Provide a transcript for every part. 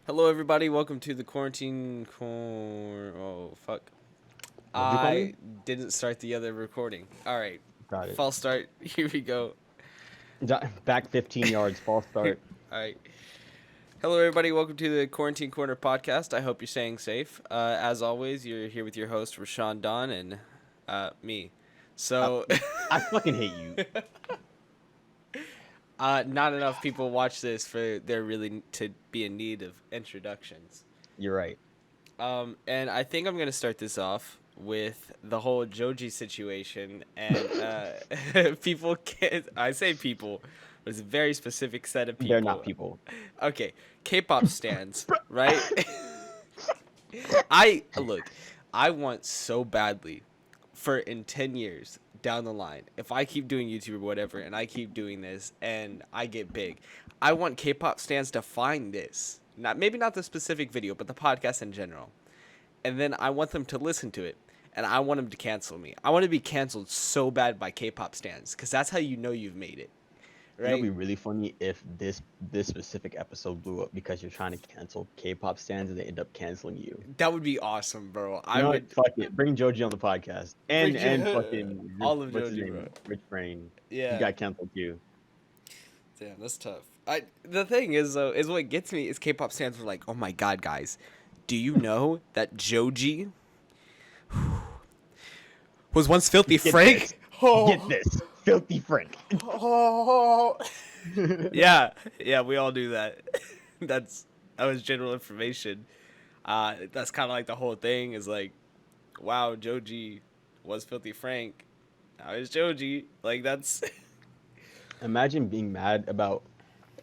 Hello, everybody. Welcome to the quarantine corner. Oh, fuck. What'd you call I me? didn't start the other recording. All right. Got it. False start. Here we go. Back 15 yards, false All start. right. Hello, everybody. Welcome to the Quarantine Corner podcast. I hope you're staying safe. As always, you're here with your host, Rashawn Don, and me. I, So, I fucking hate you. not enough people watch this for there really to be in need of introductions. You're right. And I think I'm gonna start this off with the whole Joji situation, and people can I say people, but it's a very specific set of They're not people. people. Okay, K-pop stands, right? I look, I want so badly for in 10 years down the line, if I keep doing YouTube or whatever, and I keep doing this, and I get big, I want K-pop stands to find this. Not maybe not the specific video, but the podcast in general, and then I want them to listen to it, and I want them to cancel me. I want to be canceled so bad by K-pop stands, because that's how you know you've made it, It'll be right? really funny if this specific episode blew up because you're trying to cancel K-pop stands and they end up canceling you. That would be awesome, bro. You I know what? would Fuck it. Bring Joji on the podcast. bring And fucking all of what's his Joji, bro. name? Rich Brain. He Yeah, got canceled too. damn, that's tough. The thing is though, is what gets me is K-pop stands were like, oh my god, guys, do you know that Joji was once Filthy Get Frank? this. Oh, Get this. Filthy Frank. oh. Yeah, yeah, we all do that. That was general information. That's kind of like the whole thing is like, wow, Joji was Filthy Frank. Now it's Joji. Like that's Imagine being mad about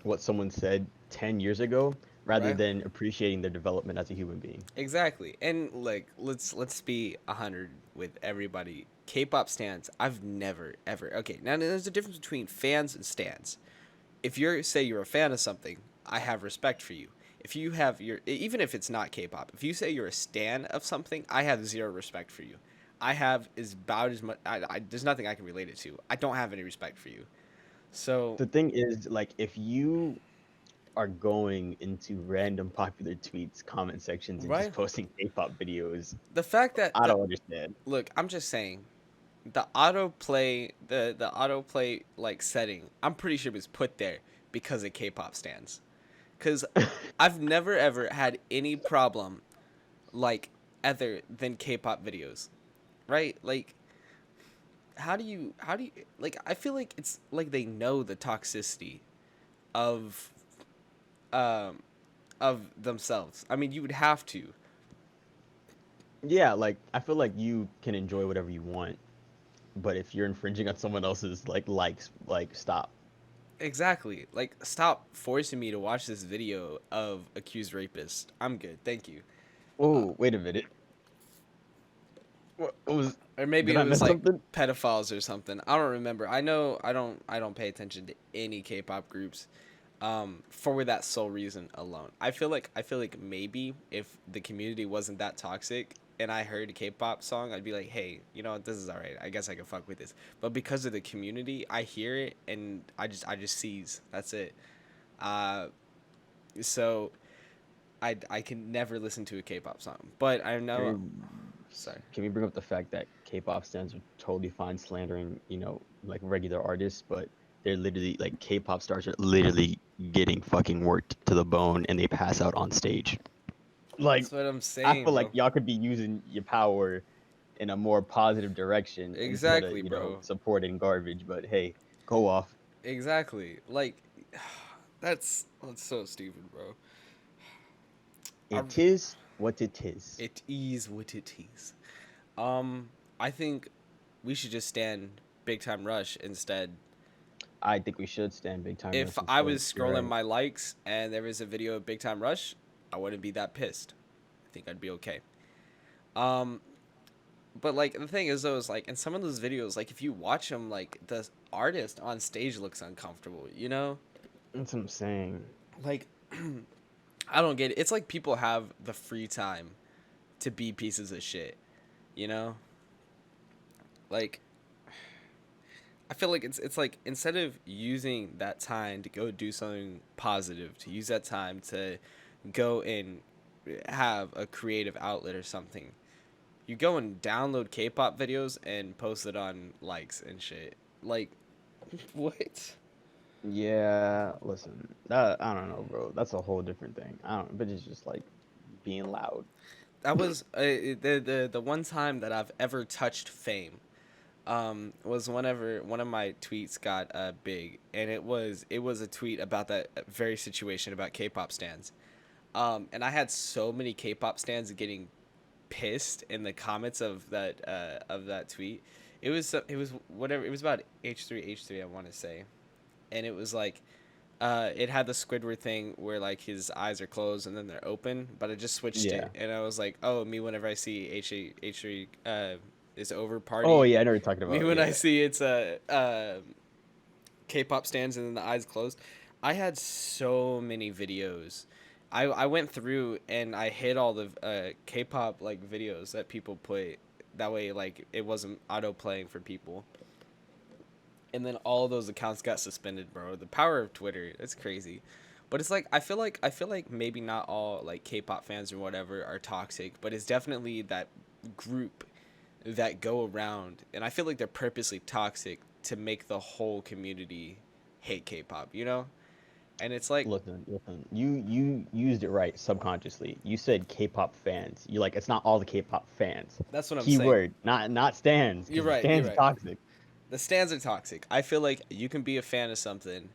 what someone said 10 years ago rather right. than appreciating their development as a human being. Exactly. And like let's be 100 with everybody. K-pop stans, I've never ever. Okay, now there's a difference between fans and stans. If you're say you're a fan of something, I have respect for you. If you have your even if it's not K-pop, if you say you're a stan of something, I have zero respect for you. I have is about as much there's nothing I can relate it to. I don't have any respect for you. So, The thing is, like, if you are going into random popular tweets, comment sections, and just right? posting K-pop videos, The fact that I the don't understand. look, I'm just saying the autoplay like setting, I'm pretty sure was put there because of K-pop stands. Cuz I've never ever had any problem like other than K-pop videos. Right? Like how do you like I feel like it's like they know the toxicity of um of themselves. I mean, you would have to. Yeah, like, I feel like you can enjoy whatever you want, but if you're infringing on someone else's, like, likes, like, stop. Exactly. Like, stop forcing me to watch this video of accused rapist. I'm good, thank you. Oh, wait a minute. What was... Or maybe Did it I was miss like something? pedophiles or something. I don't remember. I know I don't pay attention to any K-pop groups, for that sole reason alone. I feel like maybe if the community wasn't that toxic and I heard a K-pop song, I'd be like, hey, you know what, this is alright. I guess I can fuck with this. But because of the community, I hear it and I just seize. That's it. Uh, so I can never listen to a K-pop song. But I know. Sorry. Can we bring up the fact that K-pop stands are totally fine slandering, like regular artists, but they're literally like K-pop stars are literally getting fucking worked to the bone and they pass out on stage. Like, That's what I'm I saying, feel like bro. y'all could be using your power in a more positive direction instead of, Exactly, bro. supporting garbage, but hey, go off. Exactly. Like, that's so stupid, bro. I, It is what it is. it is what it is. Um, I think we should just stand Big Time Rush instead. I think we should stand Big Time If Rush I instead. was You're scrolling right. my likes and there was a video of Big Time Rush, I wouldn't be that pissed. I think I'd be okay. Um, but like the thing is though is like in some of those videos, like if you watch them, like the artist on stage looks uncomfortable. You know, That's what I'm saying. like I don't get it. It's like people have the free time to be pieces of shit. You know, like I feel like it's like instead of using that time to go do something positive, to use that time to go and have a creative outlet or something. You go and download K-pop videos and post it on likes and shit. Like, what? Yeah, listen, that I don't know, bro. That's a whole different thing. I don't, but it's just like being loud. That was the one time that I've ever touched fame. Was whenever one of my tweets got big, and it was a tweet about that very situation about K-pop stands. And I had so many K-pop stands getting pissed in the comments of that tweet. It was whatever, it was about H3 I want to say, and it was like it had the Squidward thing where like his eyes are closed and then they're open, but I just switched Yeah. it and I was like, oh, me whenever I see H3 is over Oh party. yeah, I know what you're talking Me about. when I Yeah. see it's a K-pop stands and then the eyes closed. I had so many videos. I went through and I hid all the K-pop like videos that people put. That way, like it wasn't auto playing for people. And then all those accounts got suspended, bro. The power of Twitter, it's crazy. But it's like I feel like maybe not all like K-pop fans or whatever are toxic, but it's definitely that group that go around, and I feel like they're purposely toxic to make the whole community hate K-pop, you know? And it's like Listen. You used it right subconsciously. You said K-pop fans. You like it's not all the K-pop fans. that's what I'm saying. Keyword, not stands, You're because right. You're stands are right. toxic. The stands are toxic. I feel like you can be a fan of something,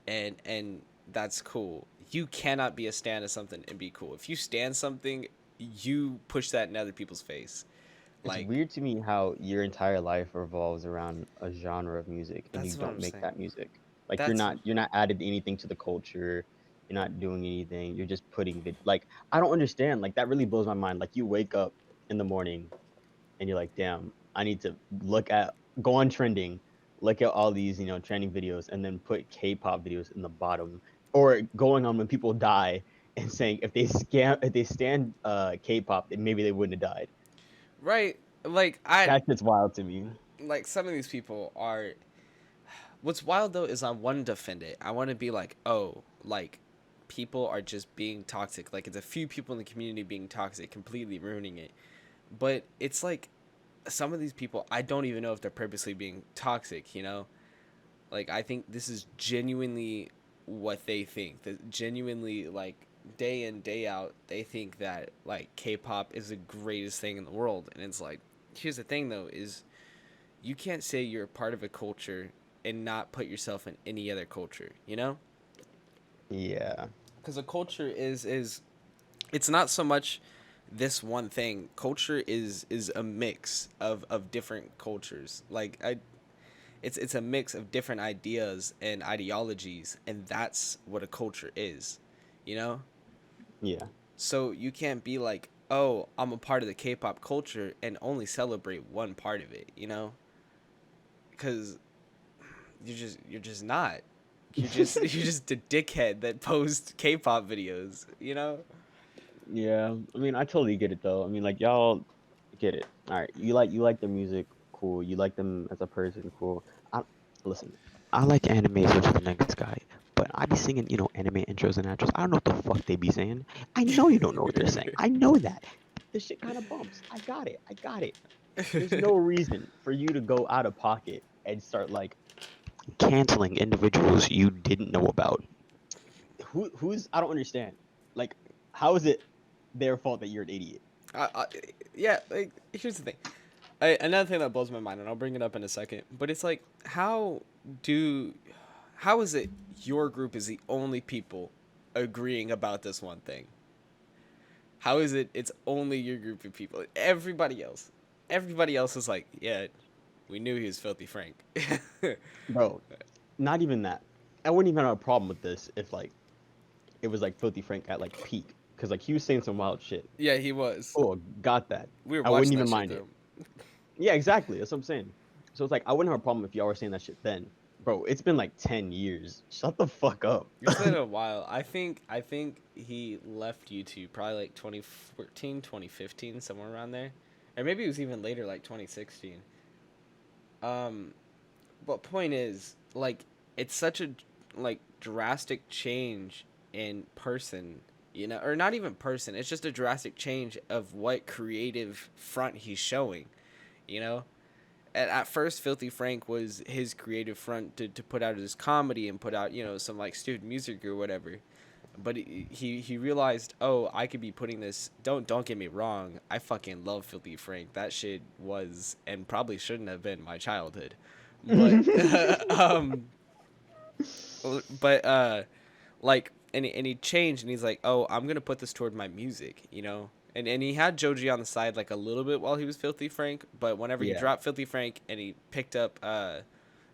and that's cool. You cannot be a stan of something and be cool. If you stand something, you push that in other people's face. It's Like weird to me how your entire life revolves around a genre of music and you that's what don't I'm make saying. that music. Like you're That's not added anything to the culture. You're not doing anything. You're just putting like I don't understand. Like that really blows my mind. Like you wake up in the morning and you're like, damn, I need to go on trending, look at all these, trending videos and then put K-pop videos in the bottom or going on when people die and saying if they stand K-pop, then maybe they wouldn't have died. right. Like I That shit's wild to me. like some of these people are. What's wild though is I want to defend it. I want to be like, oh, like people are just being toxic. Like it's a few people in the community being toxic, completely ruining it. But it's like some of these people, I don't even know if they're purposely being toxic. You know, like I think this is genuinely what they think. That genuinely like day in day out, they think that like K-pop is the greatest thing in the world. And it's like, here's the thing though, is you can't say you're a part of a culture and not put yourself in any other culture, you know? Yeah. Because a culture is it's not so much this one thing. Culture is a mix of different cultures. Like it's a mix of different ideas and ideologies, and that's what a culture is, you know? Yeah. So you can't be like, oh, I'm a part of the K-pop culture and only celebrate one part of it, you know? Because you're just not. You're just a dickhead that posts K-pop videos. You know. Yeah. I mean, I totally get it though. I mean, like y'all get it. All right. You like the music, cool. You like them as a person, cool. I listen. I like anime as much as the next guy, but I be singing, anime intros and outros. I don't know what the fuck they be saying. I know you don't know what they're saying. I know that. This shit kind of bumps. I got it. I got it. There's no reason for you to go out of pocket and start like canceling individuals you didn't know about. Who's I don't understand. Like, how is it their fault that you're an idiot? I, yeah. Like, here's the thing. Another thing that blows my mind, and I'll bring it up in a second. But it's like, do, how is it your group is the only people agreeing about this one thing? How is it it's only your group of people? Everybody else is like, yeah, we knew he was Filthy Frank. Bro, not even that. I wouldn't even have a problem with this if like it was like Filthy Frank at like peak, because like he was saying some wild shit. Yeah, he was. Oh, got that. We were I wouldn't watching that even shit mind it. though. Yeah, exactly. That's what I'm saying. So it's like I wouldn't have a problem if y'all were saying that shit then. Bro, it's been like 10 years. Shut the fuck up. It's been a while. I think he left YouTube probably like 2014, 2015, somewhere around there. Or maybe it was even later, like 2016. Um, but point is, like, it's such a like drastic change in person, or not even person. It's just a drastic change of what creative front he's showing, you know. At first, Filthy Frank was his creative front to put out his comedy and put out, some like student music or whatever. But he realized, oh, I could be putting this. Don't get me wrong, I fucking love Filthy Frank. That shit was and probably shouldn't have been my childhood, but um, like and he changed and he's like, oh, I'm gonna put this toward my music, and he had Joji on the side like a little bit while he was Filthy Frank, but whenever he Yeah. dropped Filthy Frank and he picked up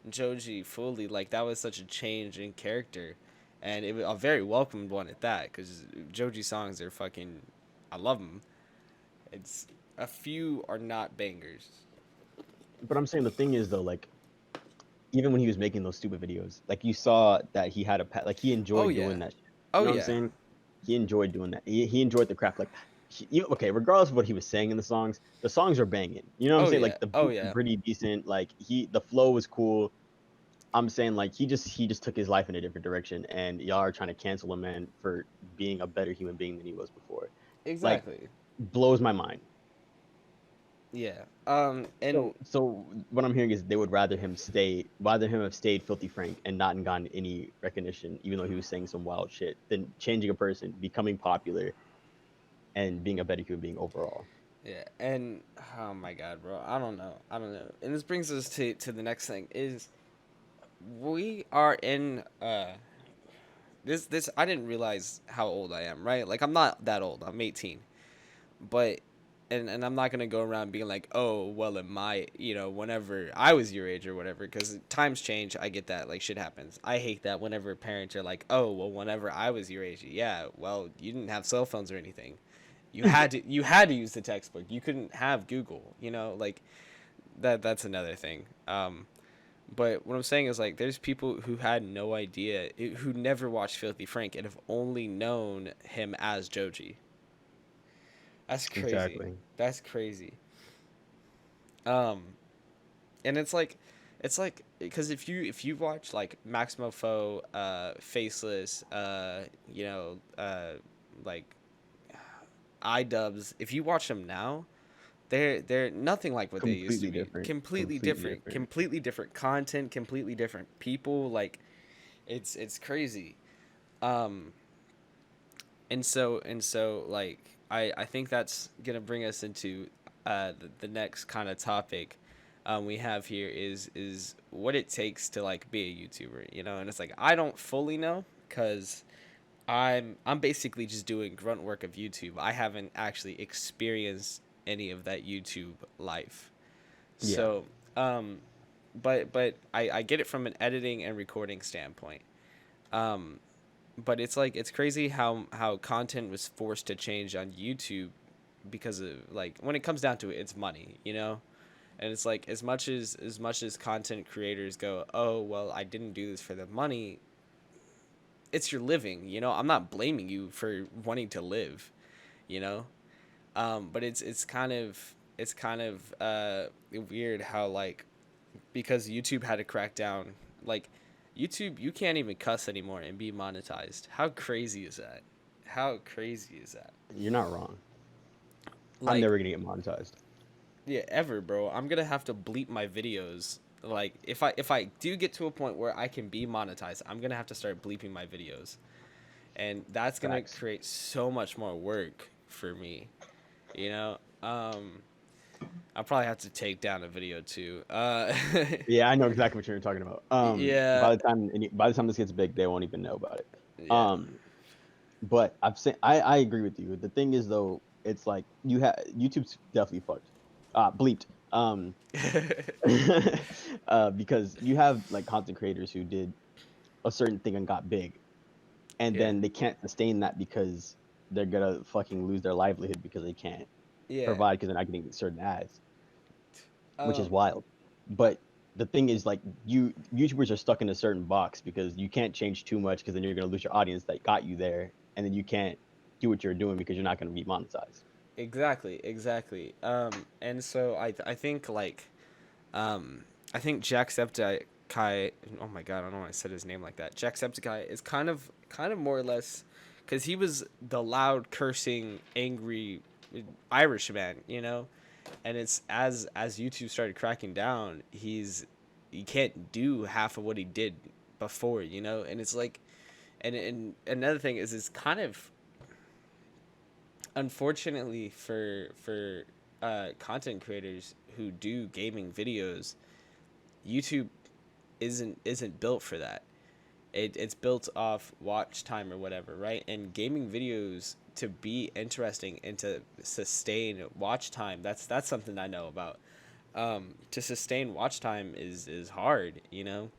Joji fully, like that was such a change in character, and it was a very welcomed one at that, because Joji songs are fucking, I love them. It's a few are not bangers. But I'm saying the thing is though, like even when he was making those stupid videos, like you saw that he had like he enjoyed Oh, yeah. doing that shit. Oh, You know what yeah. I'm saying? He enjoyed doing that. He enjoyed the craft. Like, okay, regardless of what he was saying in the songs are banging. You know what I'm Oh, saying? yeah. Like the Oh, beats were yeah. pretty decent. Like the flow was cool. I'm saying like he just took his life in a different direction, and y'all are trying to cancel a man for being a better human being than he was before. Like, Exactly. blows my mind. Yeah. So what I'm hearing is they would rather him have stayed Filthy Frank and not gotten any recognition, even though he was saying some wild shit, than changing a person, becoming popular, and being a better human being overall. Yeah, and oh my god, bro, I don't know, and this brings us to the next thing is we are in this I didn't realize how old I am, right? Like I'm not that old, I'm 18, but and I'm not gonna go around being like, oh well, in my whenever I was your age or whatever, because times change. I get that, like shit happens. I hate that whenever parents are like, oh well, whenever I was your age, yeah, well you didn't have cell phones or anything. You had to use the textbook. You couldn't have Google. Like that's another thing. But what I'm saying is like there's people who had no idea, who never watched Filthy Frank and have only known him as Joji. That's crazy. Exactly. That's crazy. Um, and it's like because if you watch like Maximo Foe, Faceless, like iDubbbz, if you watch them now, they're nothing like what they used to Completely be. different. Completely Completely different. different. Completely different content. Completely different people. Like, it's crazy. Um, and so like I think that's gonna bring us into the next kind of topic we have here is what it takes to like be a YouTuber, and it's like I don't fully know because I'm basically just doing grunt work of YouTube. I haven't actually experienced any of that YouTube life. Yeah. So, but I get it from an editing and recording standpoint. Um, but it's like it's crazy how content was forced to change on YouTube because of like when it comes down to it, it's money. And it's like as much as content creators go, oh well, I didn't do this for the money. It's your living. I'm not blaming you for wanting to live, you know. But it's kind of weird how like because YouTube had to crack down, like YouTube, you can't even cuss anymore and be monetized. How crazy is that? How crazy is that? You're not wrong. I'm Like, never gonna get monetized. yeah, ever, bro. I'm gonna have to bleep my videos. Like, if I do get to a point where I can be monetized, I'm gonna have to start bleeping my videos, and that's gonna Facts. create so much more work for me. You know, I'll probably have to take down a video too. Yeah, I know exactly what you're talking about. Yeah, By the time this gets big, they won't even know about it. yeah. Um, but I agree with you. The thing is though, it's like YouTube's definitely fucked. Bleeped. Because you have like content creators who did a certain thing and got big, and Yeah, then they can't sustain that because they're gonna fucking lose their livelihood because they can't yeah. provide because they're not getting certain ads, which is Um, wild. But the thing is, like, YouTubers are stuck in a certain box because you can't change too much because then you're gonna lose your audience that got you there, and then you can't do what you're doing because you're not gonna be monetized. exactly, exactly. And so I think like, I think Jacksepticeye. Oh my god, I don't know why I said his name like that. Jacksepticeye is kind of more or less because he was the loud, cursing, angry Irish man, you know. And it's as YouTube started cracking down, he can't do half of what he did before, you know. And it's like, and another thing is, it's kind of unfortunately for content creators who do gaming videos, YouTube isn't built for that. It's built off watch time or whatever, right? And gaming videos, to be interesting and to sustain watch time, that's something I know about. To sustain watch time is hard, you know,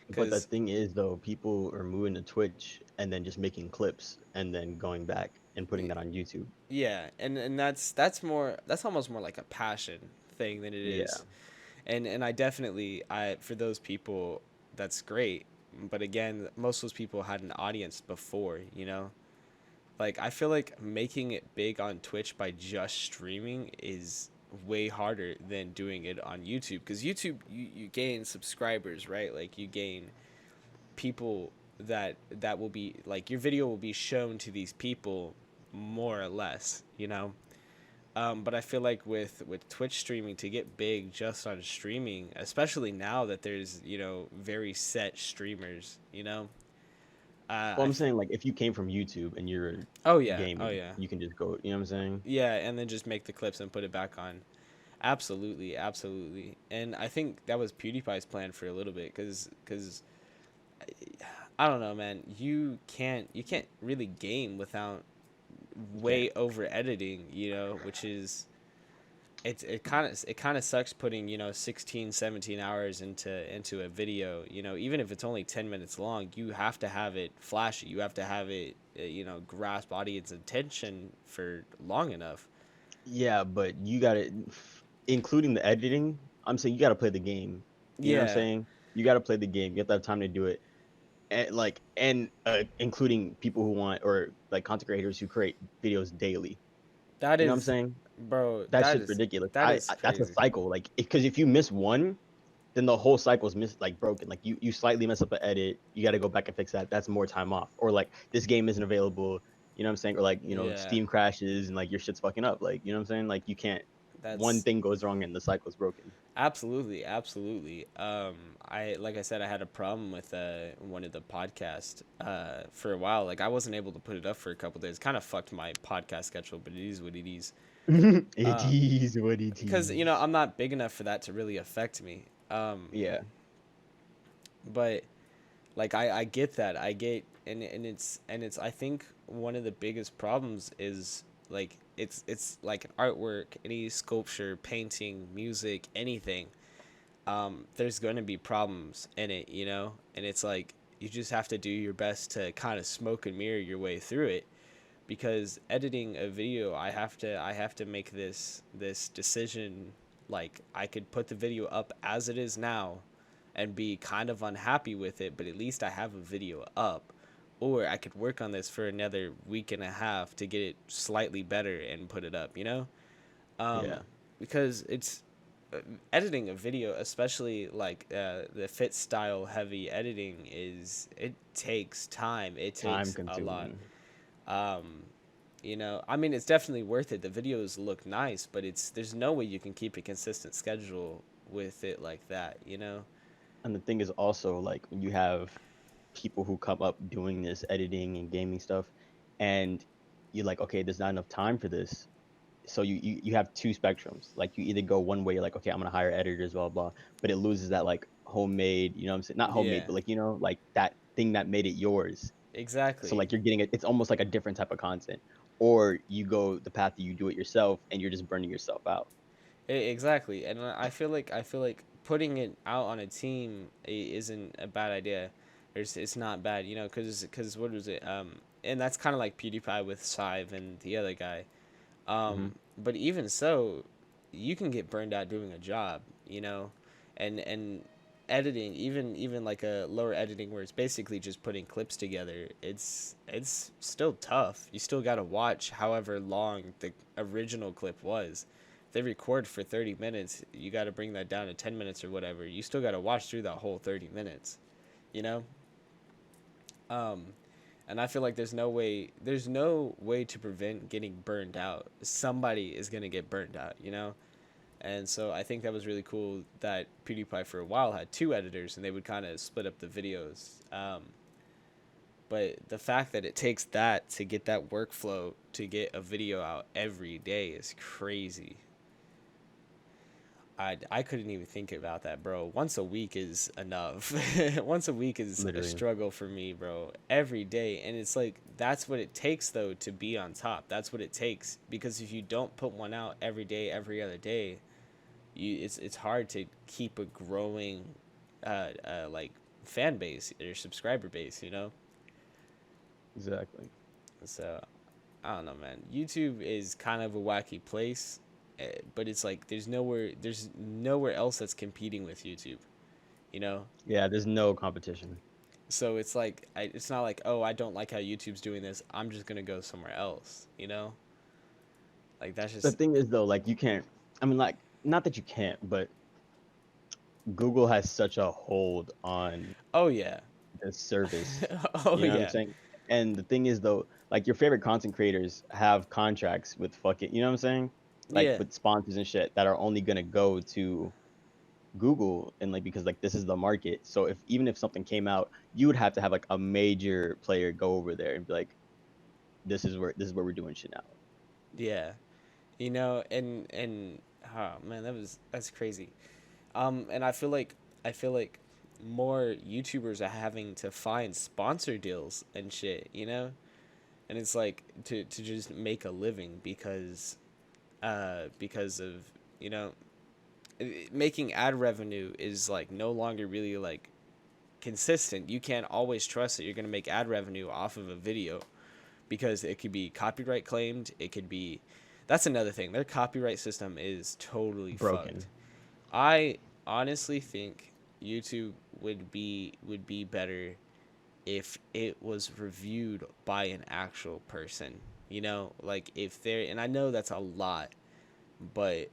But the because thing is, though, people are moving to Twitch and then just making clips and then going back and putting that on YouTube. yeah, and that's more, that's almost more like a passion thing than it Yeah. is. And I definitely, I for those people, that's great. But again, most of those people had an audience before, you know. Like, I feel like making it big on Twitch by just streaming is way harder than doing it on YouTube, because YouTube, you gain subscribers, right? Like, you gain people that will be like, your video will be shown to these people more or less, you know. But I feel like with Twitch streaming, to get big just on streaming, especially now that there's, you know, very set streamers, you know. Well, I'm saying like if you came from YouTube and you're Oh yeah, oh gaming, yeah, you can just go. You know what I'm saying? yeah, and then just make the clips and put it back on. Absolutely, absolutely. And I think that was PewDiePie's plan for a little bit, because I don't know, man. You can't really game without You way can't. over editing, you know, which is, it kind of sucks putting, you know, 16 17 hours into a video, you know. Even if it's only 10 minutes long, you have to have it flashy, you have to have it, you know, grasp audience attention for long enough. Yeah, but you got to, including the editing. I'm saying you got to play the game. You know what I'm Yeah, saying? You got to play the game. You have to have time to do it. And like, and including people who want, or like content creators who create videos daily. that You know what I'm is, saying? bro, That shit's ridiculous. that is I that's a crazy. cycle. Like, because if you miss one, then the whole cycle's like broken. Like you slightly mess up an edit, you got to go back and fix that. That's more time off. Or like this game isn't available. You know what I'm saying? Or like, Yeah, Steam crashes and like your shit's fucking up. Like, you know what I'm saying? Like you can't. One that's thing goes wrong and the cycle's broken. absolutely, absolutely. I, like I said, I had a problem with one of the podcasts for a while. Like, I wasn't able to put it up for a couple days. Kind of fucked my podcast schedule, but it is what it is. It Um, is what it because, you know, is. I'm not big enough for that to really affect me. Yeah. But like, I get that. I get, and it's I think one of the biggest problems is, like, it's like artwork, any sculpture, painting, music, anything. There's going to be problems in it, you know? And it's like, you just have to do your best to kind of smoke and mirror your way through it. Because editing a video, I have to make this decision. Like, I could put the video up as it is now and be kind of unhappy with it, but at least I have a video up. Or I could work on this for another week and a half to get it slightly better and put it up, you know? Yeah. Because it's, editing a video, especially like the fit style heavy editing, it takes time. It Time takes a lot. consuming. Um, you know, I mean, it's definitely worth it. The videos look nice, but there's no way you can keep a consistent schedule with it like that. You know? And the thing is also like when you have people who come up doing this editing and gaming stuff, and you're like, okay, there's not enough time for this. So you have two spectrums. Like you either go one way, you're like, okay, I'm gonna hire editors, blah blah, but it loses that like homemade, you know what I'm saying? Not homemade, Yeah, but like like that thing that made it yours. So exactly. like you're getting it, it's almost like a different type of content. Or you go the path that you do it yourself and you're just burning yourself out. Exactly. And I feel like putting it out on a team isn't a bad idea. It's not bad, you know, because what was it? And that's kind of like PewDiePie with Sive and the other guy. Hmm. But even so, you can get burned out doing a job, you know, and editing, even like a lower editing where it's basically just putting clips together. It's still tough. You still got to watch however long the original clip was. If they record for 30 minutes, you got to bring that down to 10 minutes or whatever. You still got to watch through that whole 30 minutes, you know? Um, And I feel like there's no way to prevent getting burned out. Somebody is gonna get burned out, you know. And so I think that was really cool that PewDiePie for a while had two editors and they would kind of split up the videos. But the fact that it takes that to get that workflow to get a video out every day is crazy. I couldn't even think about that, bro. Once a week is enough. Once a week is a Literally. struggle for me, bro. Every day. And it's like that's what it takes though to be on top. That's what it takes because if you don't put one out every day, every other day, it's hard to keep a growing like fan base or subscriber base, you know? Exactly. So, I don't know, man. YouTube is kind of a wacky place, but it's like there's nowhere else that's competing with YouTube, you know? Yeah, there's no competition. So it's like it's not like, "Oh, I don't like how YouTube's doing this. I'm just going to go somewhere else," you know? Like that's The just thing is though, like you can't. I mean, like not that you can't, but Google has such a hold on Oh yeah. the service. Oh You know what I'm yeah. saying? And the thing is though, like your favorite content creators have contracts with fucking, you know what I'm saying? Like Yeah. with sponsors and shit that are only gonna go to Google and like because like this is the market. So if even if something came out, you would have to have like a major player go over there and be like, this is where we're doing shit now. Yeah. You know, and oh man, that's crazy. And I feel like more YouTubers are having to find sponsor deals and shit, you know? And it's like to just make a living because of, you know, making ad revenue is like no longer really like consistent. You can't always trust that you're going to make ad revenue off of a video because it could be copyright claimed, it could be that's another thing. Their copyright system is totally fucked. Broken. I honestly think YouTube would be better if it was reviewed by an actual person. You know, like if they're and I know that's a lot, but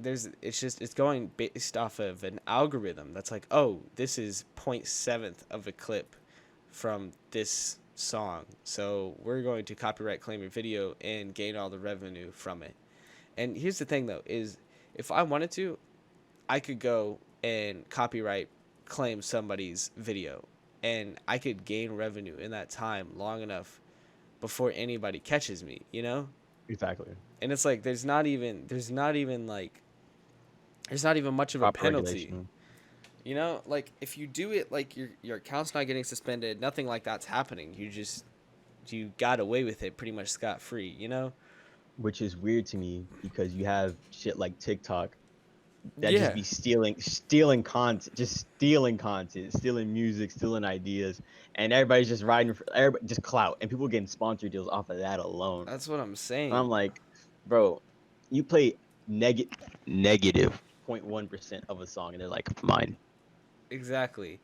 it's going based off of an algorithm that's like, oh, this is 0.7th of a clip from this song, so we're going to copyright claim your video and gain all the revenue from it. And here's the thing though, is if I wanted to, I could go and copyright claim somebody's video and I could gain revenue in that time long enough before anybody catches me, you know? Exactly. And it's like there's not even much of a Proper penalty. regulation. You know, like if you do it like your account's not getting suspended, nothing like that's happening. You got away with it pretty much scot free, you know? Which is weird to me because you have shit like TikTok that just Yeah. be stealing content, stealing music, stealing ideas, and everybody's just riding for everybody just clout, and people getting sponsor deals off of that alone. That's what I'm And I'm saying. like, bro, you play negative 0.1% of a song, and they're like, mine. Exactly.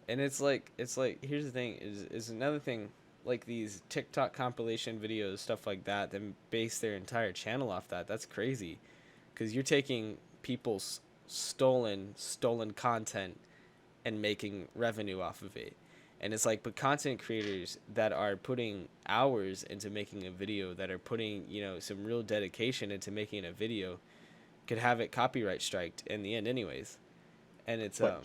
And it's like here's the thing is another thing like these TikTok compilation videos, stuff like that, then base their entire channel off that. That's crazy. Cuz you're taking people's stolen content and making revenue off of it. And it's like, but content creators that are putting hours into making a video, that are putting, you know, some real dedication into making a video, could have it copyright striked in the end, anyways. And it's But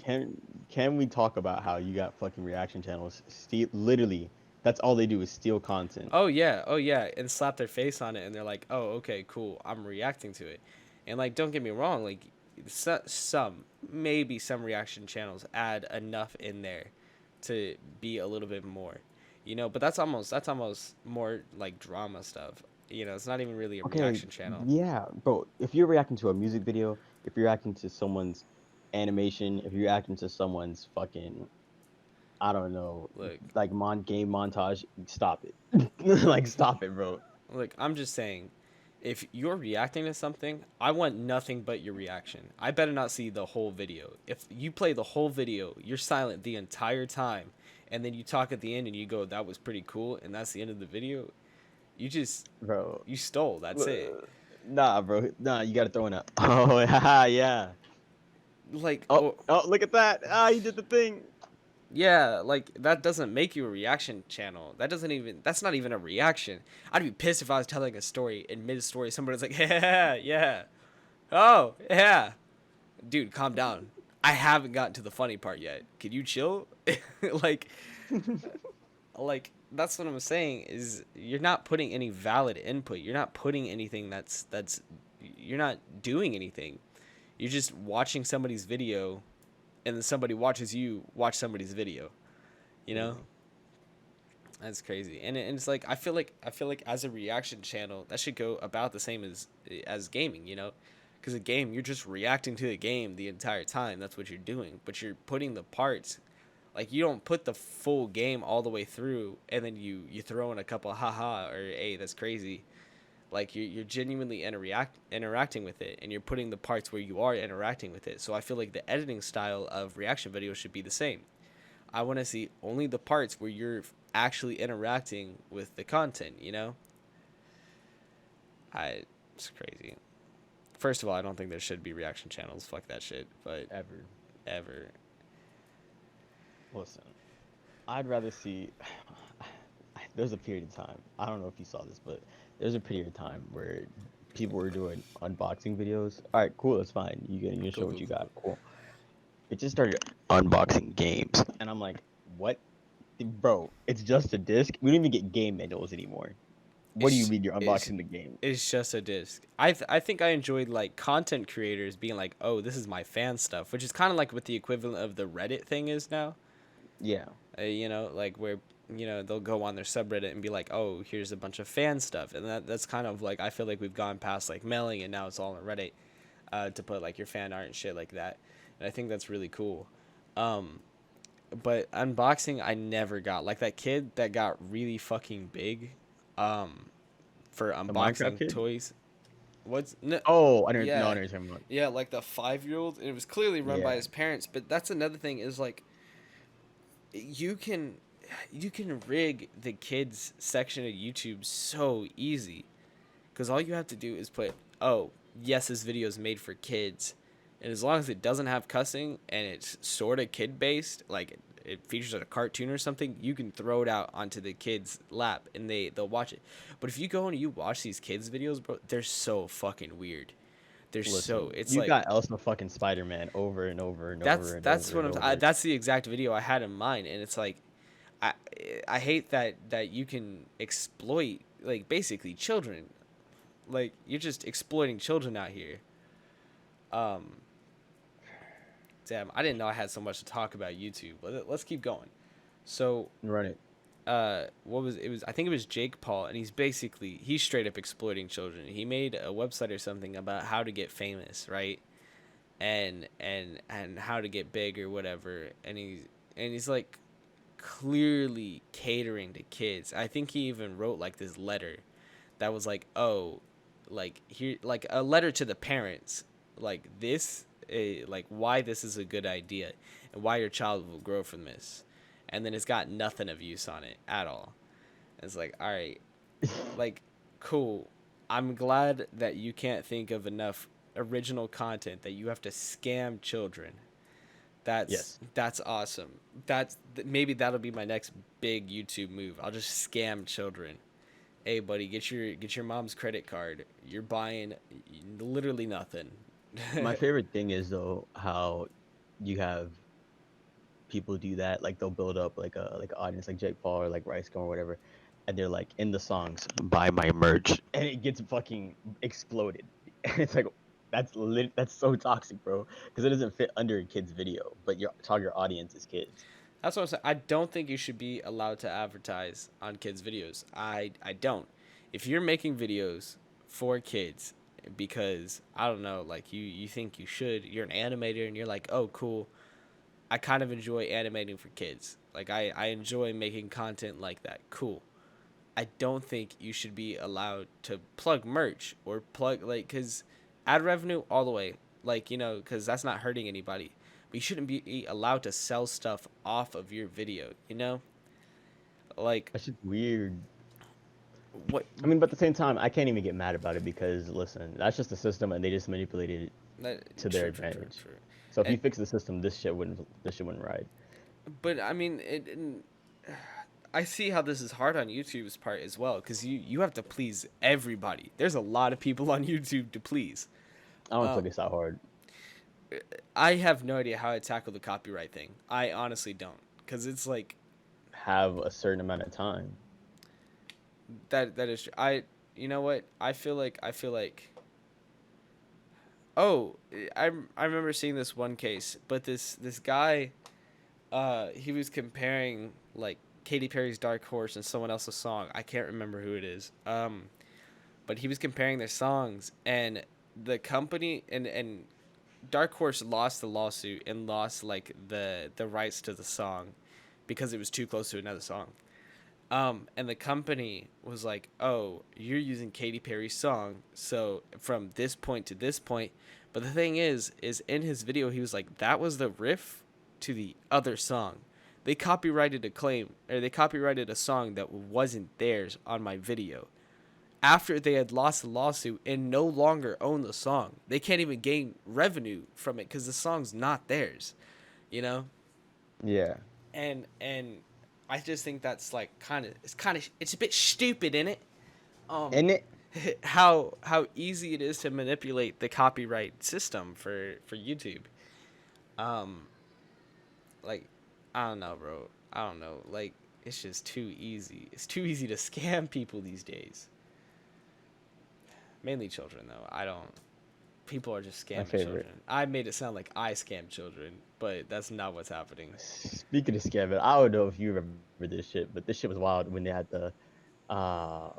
can we talk about how you got fucking reaction channels? Literally, that's all they do is steal content. oh yeah, and slap their face on it, and they're like, oh, okay, cool, I'm reacting to it. And like, don't get me wrong, like, some maybe some reaction channels add enough in there to be a little bit more, you know, but that's almost more like drama stuff. You know, it's not even really a Okay, reaction channel. yeah, bro. If you're reacting to a music video, if you're reacting to someone's animation, if you're reacting to someone's fucking, I don't know, Look, like game montage, stop it. Like, stop it, bro. look, I'm just saying, if you're reacting to something, I want nothing but your reaction. I better not see the whole video. If you play the whole video, you're silent the entire time, and then you talk at the end and you go, "That was pretty cool," and that's the end of the video. You just Bro. you stole. That's it. Nah, bro. Nah, you gotta throw it up. Oh, yeah, yeah. Like, Oh, oh, oh, look at that. Ah, he did the thing. Yeah, like that doesn't make you a reaction channel. That's not even a reaction. I'd be pissed if I was telling a story in mid story somebody's like, "Yeah, yeah. Oh, yeah." Dude, calm down. I haven't gotten to the funny part yet. Could you chill? like like that's what I'm saying is you're not putting any valid input. You're not putting anything that's you're not doing anything. You're just watching somebody's video and then somebody watches you watch somebody's video, you know? Literally. That's crazy. And it's like I feel like as a reaction channel, that should go about the same as gaming, you know? Cuz a game, you're just reacting to the game the entire time. That's what you're doing. But you're putting the parts like you don't put the full game all the way through and then you throw in a couple haha or hey, that's crazy. Like you're genuinely interacting with it and you're putting the parts where you are interacting with it. So I feel like the editing style of reaction videos should be the same. I want to see only the parts where you're actually interacting with the content, you know? It's crazy. First of all, I don't think there should be reaction channels. Fuck that shit. But Ever. ever. Listen, I'd rather see. There's a period of time. I don't know if you saw this, but there's a period of time where people were doing unboxing videos. All right, cool. That's fine. You Cool, show what cool, you cool, got. cool. Cool. It just started unboxing games, and I'm like, what, bro? It's just a disc. We don't even get game manuals anymore. What do you It's mean you're it's unboxing the game? it's just a disc. I think I enjoyed like content creators being like, "Oh, this is my fan stuff," which is kind of like what the equivalent of the Reddit thing is now. Yeah. You know, like where they'll go on their subreddit and be like, "Oh, here's a bunch of fan stuff," and that's kind of like I feel like we've gone past like mailing and now it's all on Reddit to put like your fan art and shit like that, and I think that's really cool. Um, but unboxing, I never got like that kid that got really fucking big, um, for The Minecraft unboxing kid. toys. What's no, Oh, I don't know. I yeah, know what you're talking about. yeah, like the 5-year-old, and it was clearly run by Yeah. his parents. But that's another thing is like you can you can rig the kids section of YouTube so easy because all you have to do is put, oh, yes, this video is made for kids, and as long as it doesn't have cussing and it's sort of kid based, like it features a cartoon or something, you can throw it out onto the kids lap and they'll watch it. But if you go and you watch these kids videos, bro, they're so fucking weird. They're so Listen, it's you like got Elsa fucking Spider-Man over and over and over and that's over what and over. that's the exact video I had in mind, and it's like I I hate that you can exploit like basically children. Like you're just exploiting children out here. Um, damn, I didn't know I had so much to talk about YouTube. Let's keep going. So, Run it. what was it? Was I think it was Jake Paul, and he's straight up exploiting children. He made a website or something about how to get famous, right? And how to get big or whatever. And he's like clearly catering to kids. I think he even wrote like this letter that was like, oh, like here, like a letter to the parents, like this, like why this is a good idea and why your child will grow from this, and then it's got nothing of use on it at all. It's like, all right, like, cool. I'm glad that you can't think of enough original content that you have to scam children. Yes. That's awesome. Maybe that'll be my next big YouTube move. I'll just scam children. Hey, buddy, get your mom's credit card. You're buying literally nothing. My favorite thing is though how you have people do that. Like they'll build up like a audience like Jake Paul or like Rice Gum or whatever, and they're like in the songs, buy my merch, and it gets fucking exploded. And it's like that's so toxic, bro, because it doesn't fit under a kid's video, but your target audience is kids. That's what I'm saying. I don't think you should be allowed to advertise on kids' videos. I don't. If you're making videos for kids because I don't know, like you think you should, you're an animator and you're like, "Oh, cool. I kind of enjoy animating for kids. Like I enjoy making content like that. Cool." I don't think you should be allowed to plug merch or plug like cuz ad revenue all the way. Like, cuz that's not hurting anybody. But you shouldn't be allowed to sell stuff off of your video, you know? Like That's just weird. what I mean, but at the same time, I can't even get mad about it because listen, that's just the system, and they just manipulated it to their true, true, true, advantage. true. So if you And fix the system, this shit wouldn't ride. but I mean, I see how this is hard on YouTube's part as well, because you have to please everybody. There's a lot of people on YouTube to please. I don't Um, think it's that hard. I have no idea how to tackle the copyright thing. I honestly don't, because it's like Have a certain amount of time. that is you know what, I feel like oh, I remember seeing this one case, but this guy, he was comparing like Katy Perry's Dark Horse and someone else's song. I can't remember who it is. But he was comparing their songs, and the company and Dark Horse lost the lawsuit and lost like the rights to the song because it was too close to another song. And the company was like, "Oh, you're using Katy Perry's song, so from this point to this point." But the thing is in his video, he was like, "That was the riff to the other song." They copyrighted a claim, or they copyrighted a song that wasn't theirs on my video. After they had lost the lawsuit and no longer own the song, they can't even gain revenue from it because the song's not theirs, you know. Yeah. And I just think that's like it's a bit stupid in it. Um, And it how easy it is to manipulate the copyright system for YouTube. Um, like I don't know, bro. I don't know. Like it's just too easy. It's too easy to scam people these days. Mainly children, though. I don't. People are just my scamming favorite. children. I made it sound like I scam children, but that's not what's happening. Speaking of scamming, I don't know if you remember this shit, but this shit was wild when they had the uh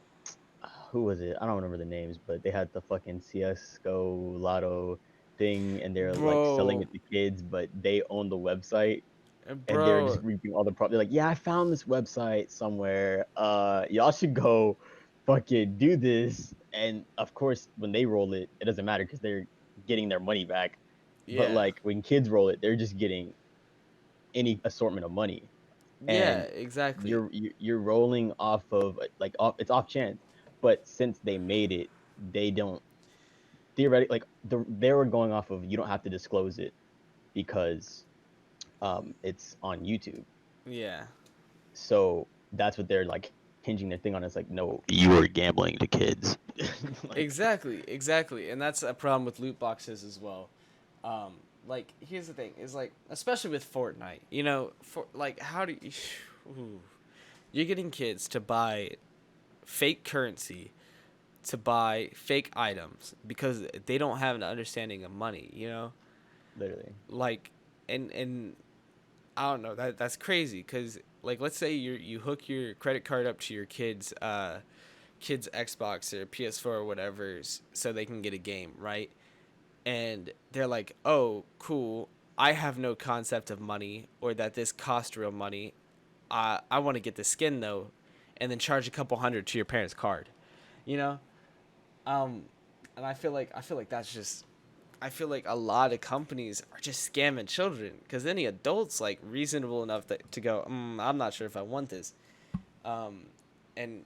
who was it? I don't remember the names, but they had the fucking CS:GO Lotto thing, and they're like selling Bro, it to kids, but they own the website, and they're just bro. reaping all the profit. They're like, yeah, I found this website somewhere. Y'all should go fucking do this. And of course, when they roll it, it doesn't matter because they're getting their money back. But Yeah. like when kids roll it, they're just getting any assortment of money, Yeah, and exactly. you're rolling off of like off it's off chance. But since they made it, they don't theoretically like they were going off of you don't have to disclose it because it's on YouTube. Yeah. So that's what they're like hinging their thing on. It's like, no, you are gambling to kids. Like, Exactly, exactly. And that's a problem with loot boxes as well. Um, like here's the thing, is like especially with Fortnite, you know, for like how do you ooh, you're getting kids to buy fake currency, to buy fake items because they don't have an understanding of money, you know? literally. Like and I don't know, that's crazy cuz like let's say you hook your credit card up to your kids Xbox or PS4 or whatever so they can get a game, right? And they're like, "Oh, cool. I have no concept of money or that this cost real money. I want to get the skin though." And then charge a couple hundred to your parents' card. You know? Um, and I feel like that's just I feel like a lot of companies are just scamming children because any adults like reasonable enough to go, I'm not sure if I want this. Um, and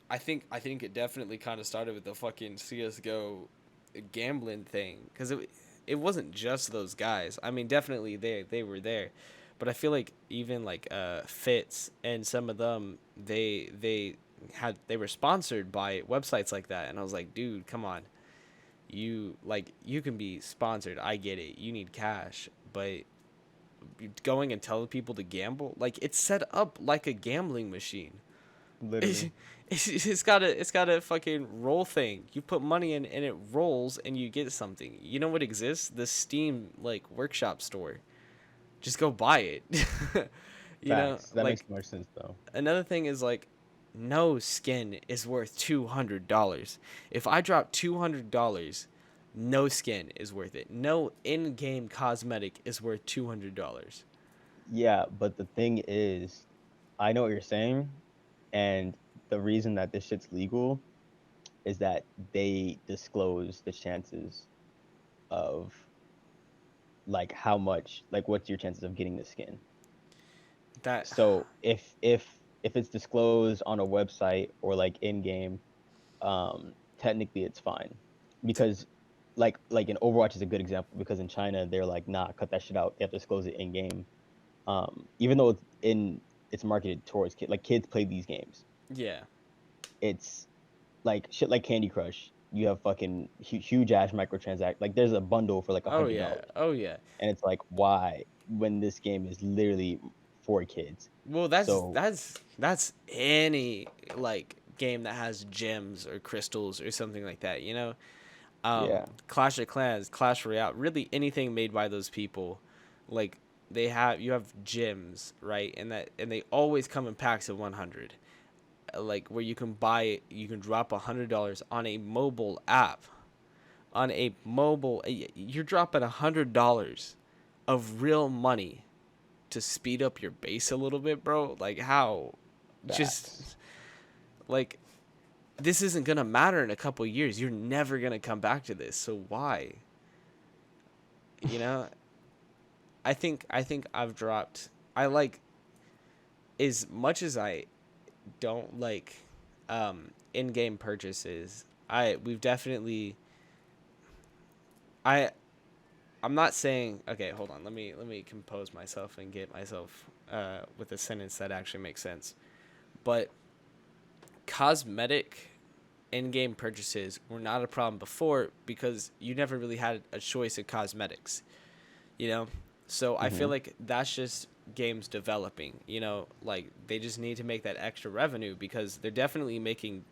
I think it definitely kind of started with the fucking CS:GO gambling thing because it wasn't just those guys. I mean, definitely they were there, but I feel like even like Fitz and some of them they were sponsored by websites like that, and I was like, dude, come on, you can be sponsored. I get it. You need cash, but going and telling people to gamble like it's set up like a gambling machine. Literally. It's got a fucking roll thing. You put money in and it rolls and you get something. You know what exists? The Steam like workshop store. Just go buy it. You know, Facts. That makes like more sense though. another thing is like no skin is worth $200. If I drop $200, no skin is worth it. No in-game cosmetic is worth $200. Yeah, but the thing is, I know what you're saying, and the reason that this shit's legal is that they disclose the chances of like how much like what's your chances of getting the skin. That So if it's disclosed on a website or like in game, technically it's fine because like in Overwatch is a good example because in China they're like nah, cut that shit out. They have to disclose it in game. Even though it's marketed towards kids, like kids play these games. Yeah. It's like shit like Candy Crush. You have fucking huge ass microtransact. Like there's a bundle for like a Oh hundred yeah. dollars, Oh yeah. and it's like why when this game is literally for kids. Well, So that's any like game that has gems or crystals or something like that, you know? yeah, Clash of Clans, Clash Royale, really anything made by those people, like you have gems, right? And they always come in packs of 100. Like where you can buy it, you can drop $100 on a mobile app. On a mobile, you're dropping $100 of real money to speed up your base a little bit, bro. Like how? facts. Just like this isn't gonna matter in a couple years. You're never gonna come back to this. So why? You know, I think I've dropped. I like as much as I don't like in-game purchases. We've definitely I I'm not saying okay, hold on. Let me compose myself and get myself with a sentence that actually makes sense. But cosmetic in-game purchases were not a problem before because you never really had a choice of cosmetics, you know? So I feel Hmm. like that's just games developing, you know, like they just need to make that extra revenue because they're definitely making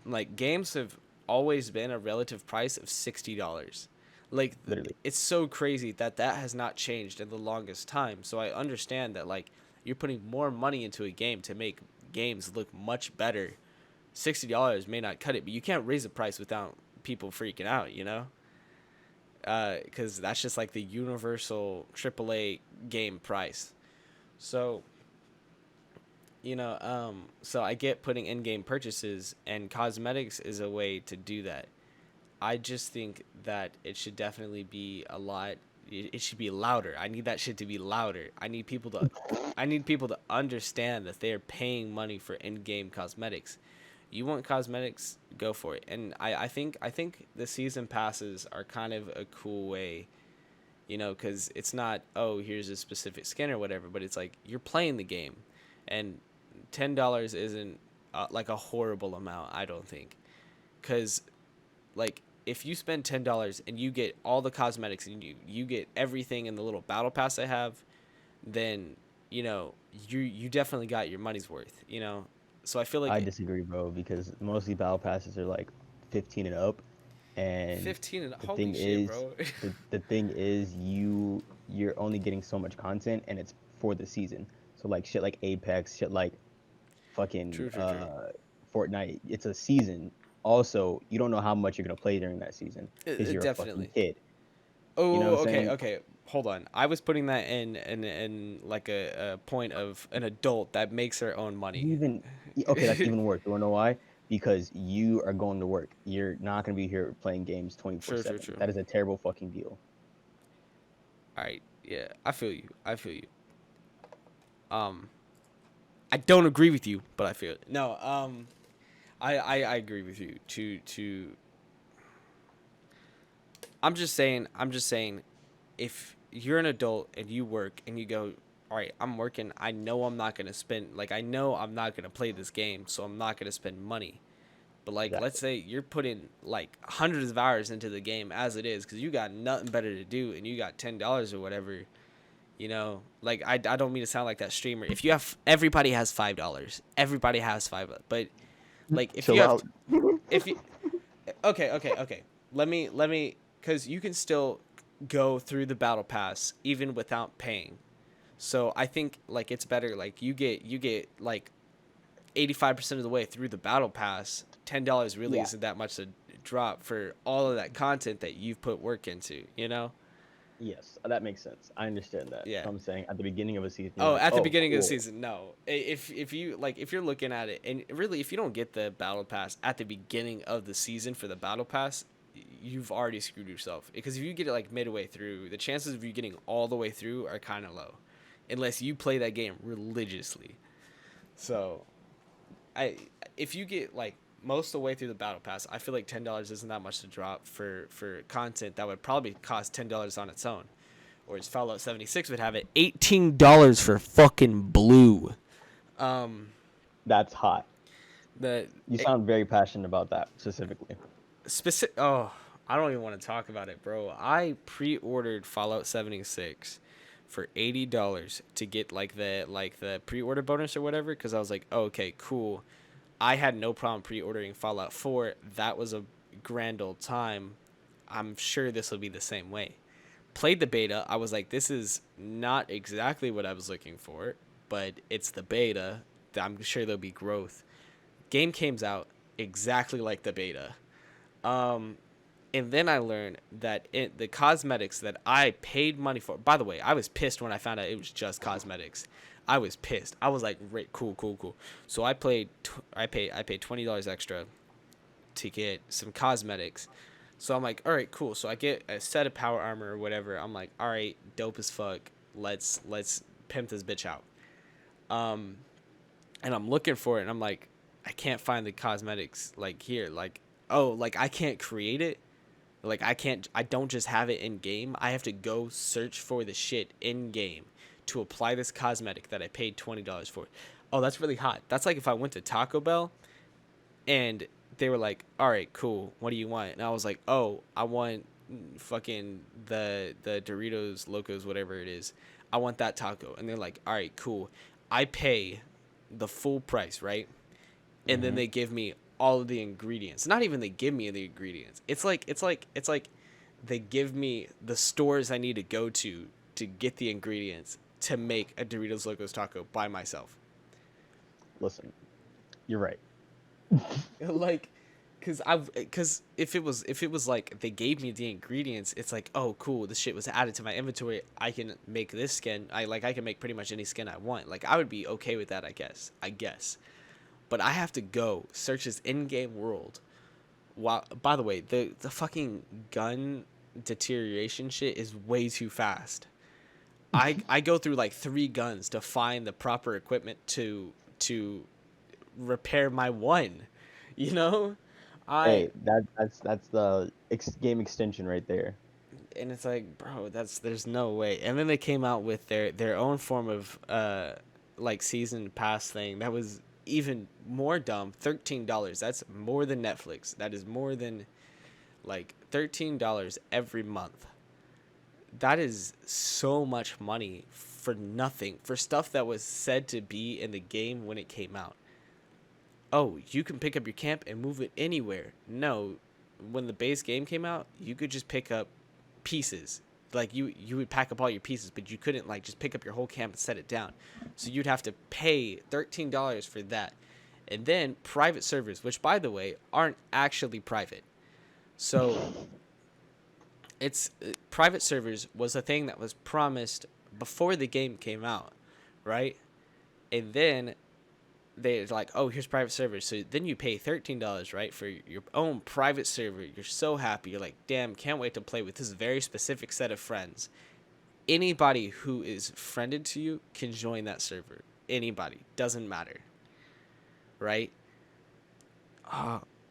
like games have always been a relative price of $60. Like Literally, it's so crazy that that has not changed in the longest time. So I understand that like you're putting more money into a game to make games look much better. $60 may not cut it, but you can't raise the price without people freaking out, you know? Because that's just like the universal AAA game price. So, so I get putting in-game purchases, and cosmetics is a way to do that. I just think that it should definitely be a lot. It should be louder. I need that shit to be louder. I need people to understand that they are paying money for in-game cosmetics. You want cosmetics, go for it. And I think the season passes are kind of a cool way, you know, because it's not oh here's a specific skin or whatever, but it's like you're playing the game, and $10 isn't like a horrible amount. I don't think, because like if you spend $10 and you get all the cosmetics and you get everything in the little battle pass I have, then you know you definitely got your money's worth. You know, so I feel I like disagree, bro, because mostly battle passes are like 15 and up, and 15 and the holy thing shit, is, bro. the thing is, you're only getting so much content, and it's for the season. So like shit like Apex, shit like fucking True, true, true. Fortnite. It's a season. Also, you don't know how much you're gonna play during that season because you're a fucking Definitely. kid. You know what Oh, I'm okay, saying? okay. Hold on. I was putting that in like a point of an adult that makes their own money. Even okay, that's even worse. You wanna know why? Because you are going to work. You're not gonna be here playing games True, true, 24/7. true. That is a terrible fucking deal. All right. Yeah, I feel you. I feel you. Um, I don't agree with you, but I feel it. No. I agree with you. I'm just saying. I'm just saying. If you're an adult and you work and you go, all right, I'm working. I know I'm not gonna spend. Like I know I'm not gonna play this game, so I'm not gonna spend money. But like, let's Exactly. say you're putting like hundreds of hours into the game as it is, because you got nothing better to do, and you got $10 or whatever. You know, like I don't mean to sound like that streamer. If you have everybody has $5, everybody has $5. But like if you Chill have, out. if you, okay. Let me, because you can still go through the battle pass even without paying. So I think like it's better like you get like 85% of the way through the battle pass. $10 really Yeah. isn't that much to drop for all of that content that you've put work into, you know? Yes, that makes sense. I understand that. Yeah. So I'm saying at the beginning of a season, you're Oh, like, at the oh, beginning of the cool. season, no. If you like if you're looking at it and really if you don't get the battle pass at the beginning of the season for the battle pass, you've already screwed yourself. Because if you get it like midway through, the chances of you getting all the way through are kind of low, unless you play that game religiously. So, I if you get like most of the way through the battle pass, I feel like $10 isn't that much to drop for content that would probably cost $10 on its own. or as Fallout 76 would have it, $18 for fucking blue. That's hot. The You sound very passionate about that specifically. specific. Oh, I don't even want to talk about it, bro. I pre-ordered Fallout 76 for $80 to get like the pre-order bonus or whatever, because I was like, oh, okay, cool. I had no problem pre-ordering Fallout 4. That was a grand old time. I'm sure this will be the same way. Played the beta. I was like, this is not exactly what I was looking for, but it's the beta. I'm sure there'll be growth. Game came out exactly like the beta. And then I learned that the cosmetics that I paid money for. By the way, I was pissed when I found out it was just cosmetics. I was pissed. I was like, cool. So I paid $20 extra to get some cosmetics. So I'm like, all right, cool. So I get a set of power armor or whatever. I'm like, all right, dope as fuck. Let's pimp this bitch out. And I'm looking for it, and I'm like, I can't find the cosmetics like here. Like, oh, like I can't create it. Like I don't just have it in game. I have to go search for the shit in game to apply this cosmetic that I paid $20 for. Oh, that's really hot. That's like if I went to Taco Bell and they were like, all right, cool. What do you want? And I was like, oh, I want fucking the Doritos Locos, whatever it is. I want that taco. And they're like, all right, cool. I pay the full price, right? And then they give me all of the ingredients. Not even they give me the ingredients. It's like they give me the stores I need to go to get the ingredients to make a Doritos Locos taco by myself. Listen, you're right. Like, cause if it was like they gave me the ingredients, it's like, oh cool, this shit was added to my inventory. I can make this skin. I can make pretty much any skin I want. Like I would be okay with that, I guess. But I have to go search this in-game world. Wow. By the way, the fucking gun deterioration shit is way too fast. I go through like 3 guns to find the proper equipment to repair my one. You know, Hey, that's the game extension right there. and it's like, bro, there's no way. And then they came out with their own form of like season pass thing that was even more dumb. $13. That's more than Netflix. That is more than like $13 every month. That is so much money for nothing, for stuff that was said to be in the game when it came out. Oh, you can pick up your camp and move it anywhere. No, when the base game came out, you could just pick up pieces. Like you would pack up all your pieces, but you couldn't like just pick up your whole camp and set it down. So you'd have to pay $13 for that. And then private servers, which by the way aren't actually private. So it's private servers was a thing that was promised before the game came out, right? And then they're like, oh, here's private servers. So then you pay $13, right, for your own private server. You're so happy. You're like, damn, can't wait to play with this very specific set of friends. Anybody who is friended to you can join that server. Anybody. Doesn't matter. Right?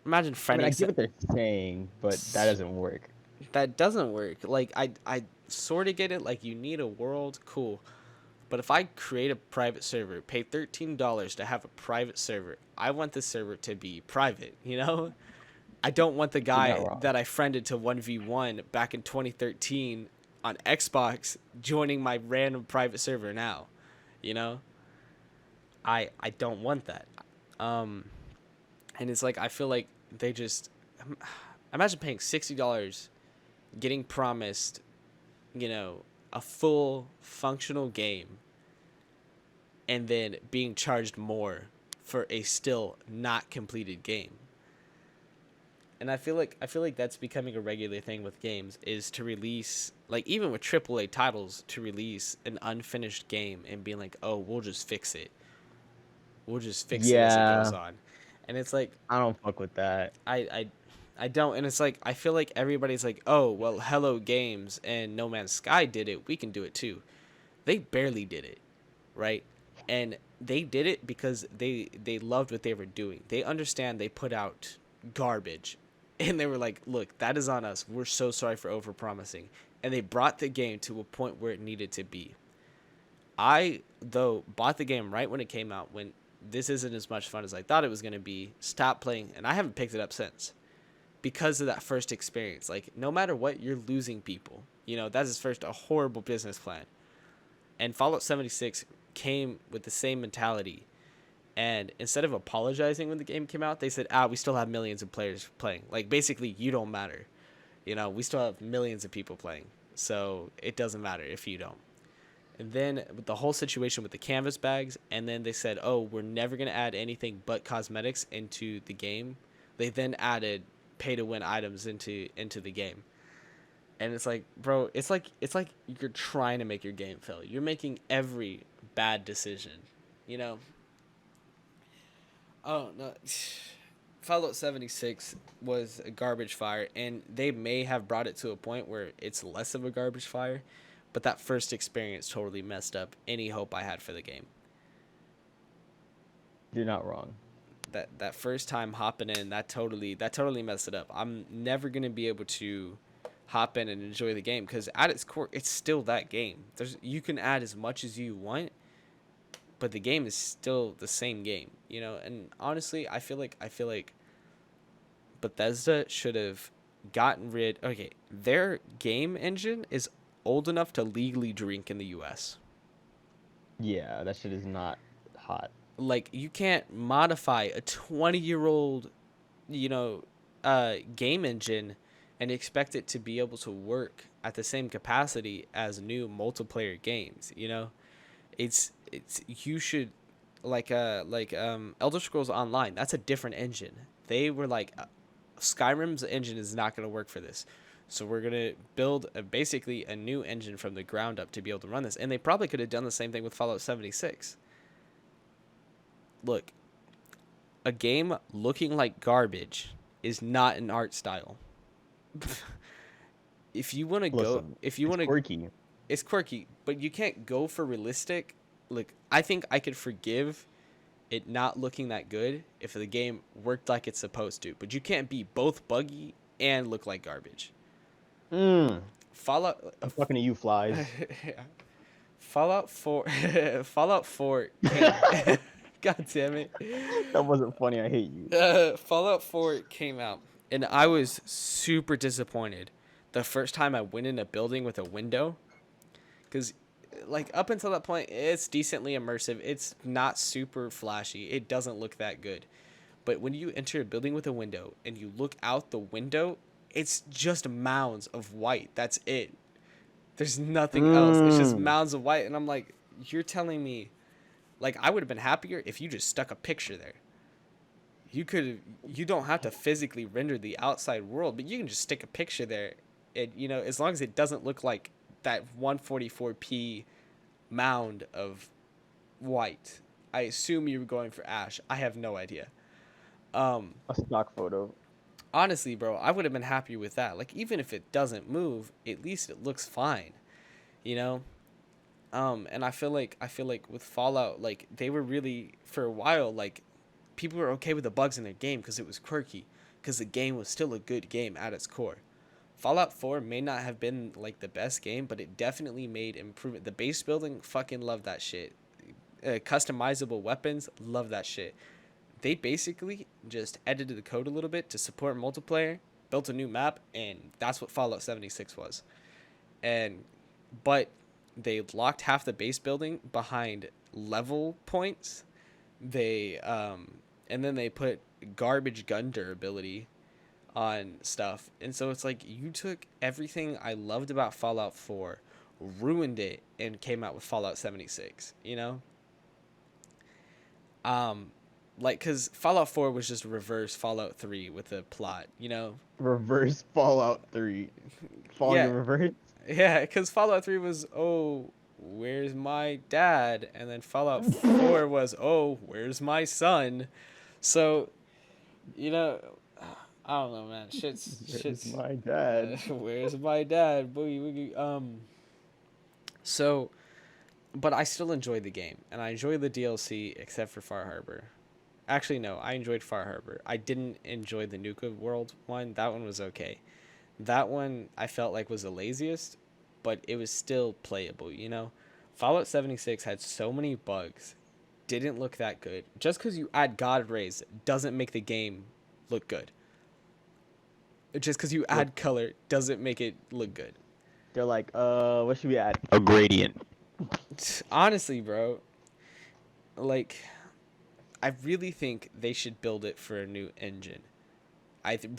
Imagine friending. I get what they're saying, but that doesn't work. That doesn't work. Like, I sort of get it. Like, you need a world. Cool. But if I create a private server, pay $13 to have a private server, I want the server to be private, you know? I don't want the guy that I friended to 1v1 back in 2013 on Xbox joining my random private server now, you know? I don't want that. And it's like, I feel like they just... Imagine paying $60, getting promised, you know, a full functional game, and then being charged more for a still not completed game. And I feel like that's becoming a regular thing with games, is to release, like even with AAA titles, to release an unfinished game and being like, oh, we'll just fix it. We'll just fix it as it goes on. And it's like, I don't fuck with that. I don't, and it's like, I feel like everybody's like, oh, well, Hello Games and No Man's Sky did it, we can do it too. They barely did it, right? And they did it because they loved what they were doing. They understand they put out garbage, And they were like, look, that is on us. We're so sorry for overpromising. And they brought the game to a point where it needed to be. I, though, bought the game right when it came out, when this isn't as much fun as I thought it was going to be, stopped playing, and I haven't picked it up since. Because of that first experience. Like, no matter what, you're losing people. You know, that is first a horrible business plan. And Fallout 76 came with the same mentality. And instead of apologizing when the game came out, they said, we still have millions of players playing. Like, basically, you don't matter. You know, we still have millions of people playing. So it doesn't matter if you don't. And then with the whole situation with the canvas bags, and then they said, we're never going to add anything but cosmetics into the game. They then added pay-to-win items into the game. And it's like, bro, it's like you're trying to make your game fail. You're making every bad decision, you know? Oh, no. Fallout 76 was a garbage fire, and they may have brought it to a point where it's less of a garbage fire, but that first experience totally messed up any hope I had for the game. You're not wrong. That first time hopping in, that totally messed it up. I'm never going to be able to hop in and enjoy the game, because at its core, it's still that game. You can add as much as you want, but the game is still the same game, you know? And honestly, I feel like Bethesda should have gotten rid... Okay, their game engine is old enough to legally drink in the US. Yeah, that shit is not hot. Like, you can't modify a 20-year-old, you know, game engine and expect it to be able to work at the same capacity as new multiplayer games, you know? You should, like Elder Scrolls Online, that's a different engine. They were like, Skyrim's engine is not going to work for this. So we're going to build basically a new engine from the ground up to be able to run this. And they probably could have done the same thing with Fallout 76. Look, a game looking like garbage is not an art style. If you want to go, quirky. It's quirky, but you can't go for realistic. Like, I think I could forgive it not looking that good if the game worked like it's supposed to, but you can't be both buggy and look like garbage. Fallout. I'm talking to you, flies. Fallout 4. Fallout 4. God damn it. That wasn't funny. I hate you. Fallout 4 came out, and I was super disappointed the first time I went in a building with a window, because, like, up until that point, it's decently immersive. It's not super flashy. It doesn't look that good. But when you enter a building with a window and you look out the window, it's just mounds of white. That's it. There's nothing else. It's just mounds of white. And I'm like, you're telling me... Like, I would have been happier if you just stuck a picture there. You don't have to physically render the outside world, but you can just stick a picture there. And, you know, as long as it doesn't look like that 144p mound of white. I assume you were going for ash. I have no idea. A stock photo. Honestly, bro, I would have been happy with that. Like, even if it doesn't move, at least it looks fine. You know? And I feel like with Fallout, like, they were really, for a while, like, people were okay with the bugs in their game because it was quirky, because the game was still a good game at its core. Fallout 4 may not have been, like, the best game, but it definitely made improvement. The base building, fucking love that shit. Customizable weapons, love that shit. They basically just edited the code a little bit to support multiplayer, built a new map, and that's what Fallout 76 was. But they locked half the base building behind level points. And then they put garbage gun durability on stuff. And so it's like, you took everything I loved about Fallout 4, ruined it, and came out with Fallout 76, you know? Like, because Fallout 4 was just reverse Fallout 3 with a plot, you know? Reverse Fallout 3. Falling in reverse? Yeah, because Fallout 3 was, where's my dad? And then Fallout 4 was, where's my son? So, you know, I don't know, man. Shit's my dad. Where's my dad? Boogie woogie. But I still enjoy the game, and I enjoy the DLC except for Far Harbor. Actually, no, I enjoyed Far Harbor. I didn't enjoy the Nuka World one. That one was okay. That one I felt like was the laziest, but it was still playable, you know? Fallout 76 had so many bugs, didn't look that good. Just because you add God rays doesn't make the game look good. Just because you Look, add color doesn't make it look good. they're like, what should we add? A gradient. Honestly, bro, like, I really think they should build it for a new engine.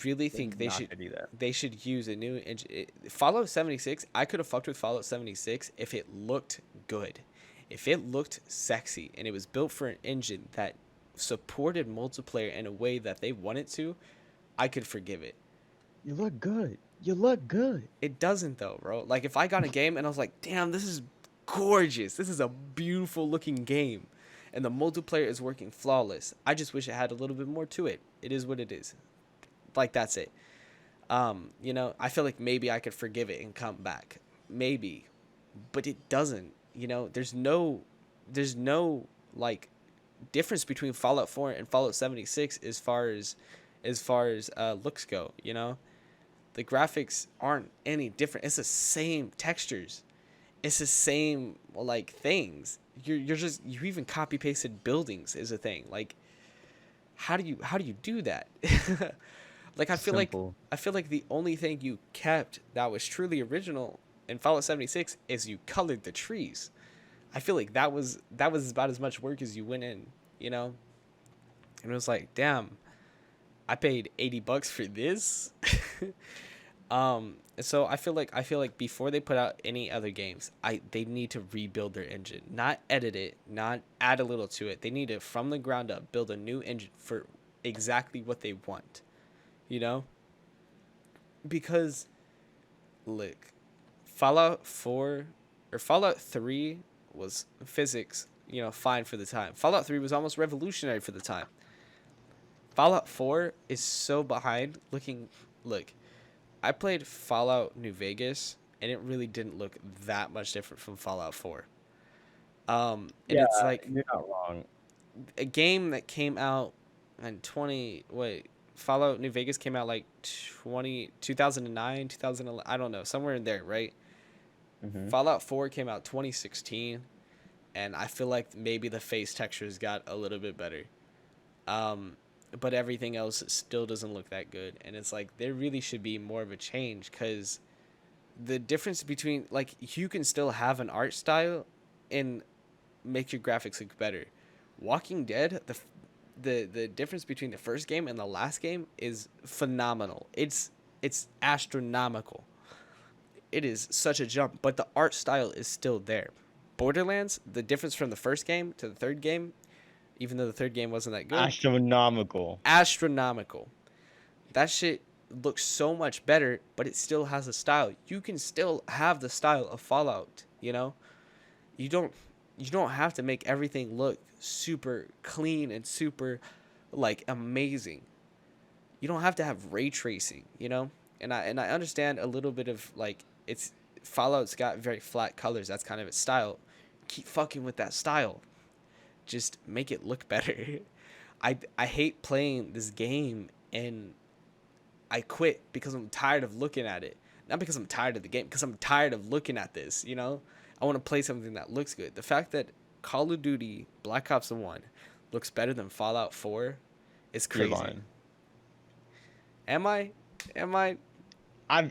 Really They're think not gonna do that. they should use a new engine. Fallout 76. I could have fucked with Fallout 76 if it looked good, if it looked sexy, and it was built for an engine that supported multiplayer in a way that they wanted to. I could forgive it. You look good. You look good. It doesn't though, bro. Like if I got a game and I was like, damn, this is gorgeous. This is a beautiful looking game, and the multiplayer is working flawless. I just wish it had a little bit more to it. It is what it is. Like that's it. You know, I feel like maybe I could forgive it and come back. Maybe. But it doesn't. You know, there's no like difference between Fallout 4 and Fallout 76 as far as looks go, you know? The graphics aren't any different. It's the same textures. It's the same like things. You even copy pasted buildings is a thing. Like how do you do that? Like Simple. I feel like the only thing you kept that was truly original in Fallout 76 is you colored the trees. I feel like that was about as much work as you went in, you know? And it was like, damn, I paid $80 for this. So I feel like before they put out any other games, they need to rebuild their engine, not edit it, not add a little to it. They need to from the ground up build a new engine for exactly what they want, you know? Because look, Fallout 4 or Fallout 3 was physics, you know, fine for the time. Fallout 3 was almost revolutionary for the time. Fallout 4 is so behind looking. Look, I played Fallout New Vegas, and it really didn't look that much different from Fallout 4. And Yeah, it's like you're not wrong. a game that came out in 20. Wait, Fallout New Vegas came out like 2009, 2011. I don't know, somewhere in there, right? Hmm. Fallout 4 came out 2016, and I feel like maybe the face textures got a little bit better. Um, but everything else still doesn't look that good, and it's like there really should be more of a change because the difference between like you can still have an art style and make your graphics look better. Walking Dead, the difference between the first game and the last game is phenomenal. It's astronomical. It is such a jump, but the art style is still there. Borderlands, the difference from the first game to the third game, even though the third game wasn't that good, Astronomical. astronomical. That shit looks so much better, but it still has a style. You can still have the style of Fallout, you know? You don't you don't have to make everything look super clean and super like amazing. You don't have to have ray tracing, you know? And I understand a little bit of like it's Fallout's got very flat colors. That's kind of its style. Keep fucking with that style. Just make it look better. I hate playing this game and I quit because I'm tired of looking at it. Not because I'm tired of the game, because I'm tired of looking at this, you know? I want to play something that looks good. The fact that Call of Duty Black Ops 1 looks better than Fallout 4 is You're crazy. lying. Am I? Am I? I'm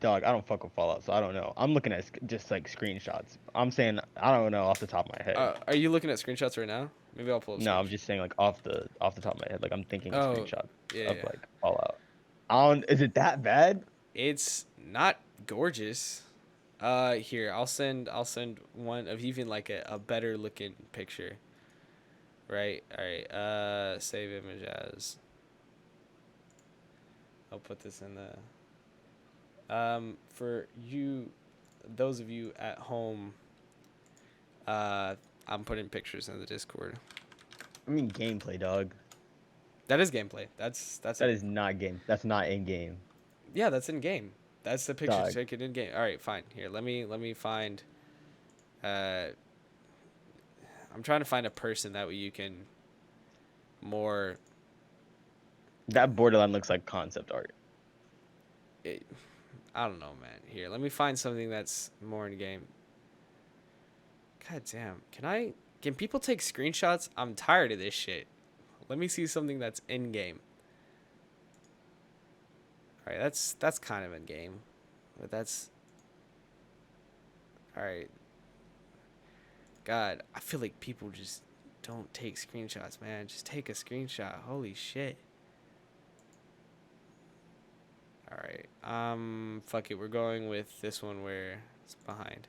dog. I don't fuck with Fallout, so I don't know. I'm looking at just like screenshots. I'm saying I don't know off the top of my head. Are you looking at screenshots right now? Maybe I'll pull up. No, I'm just saying like off the top of my head. Like I'm thinking Oh, screenshots yeah, of yeah. like Fallout. I don't. Is it that bad? It's not gorgeous. Here I'll send one of even like a better looking picture. Right. All right. Save image as. I'll put this in the. For you, those of you at home. I'm putting pictures in the Discord. I mean gameplay, dog. That is gameplay. That's That is not game. That's not in game. Yeah, that's in game. That's the picture Dog. taken in game. All right, fine. Here, let me find. I'm trying to find a person that way you can. more. That borderline looks like concept art. It, I don't know, man. Here, let me find something that's more in game. God damn, can people take screenshots? I'm tired of this shit. Let me see something that's in game. All right, that's kind of in game, but that's all right. God, I feel like people just don't take screenshots, man. Just take a screenshot. Holy shit. All right. Fuck it. We're going with this one where it's behind.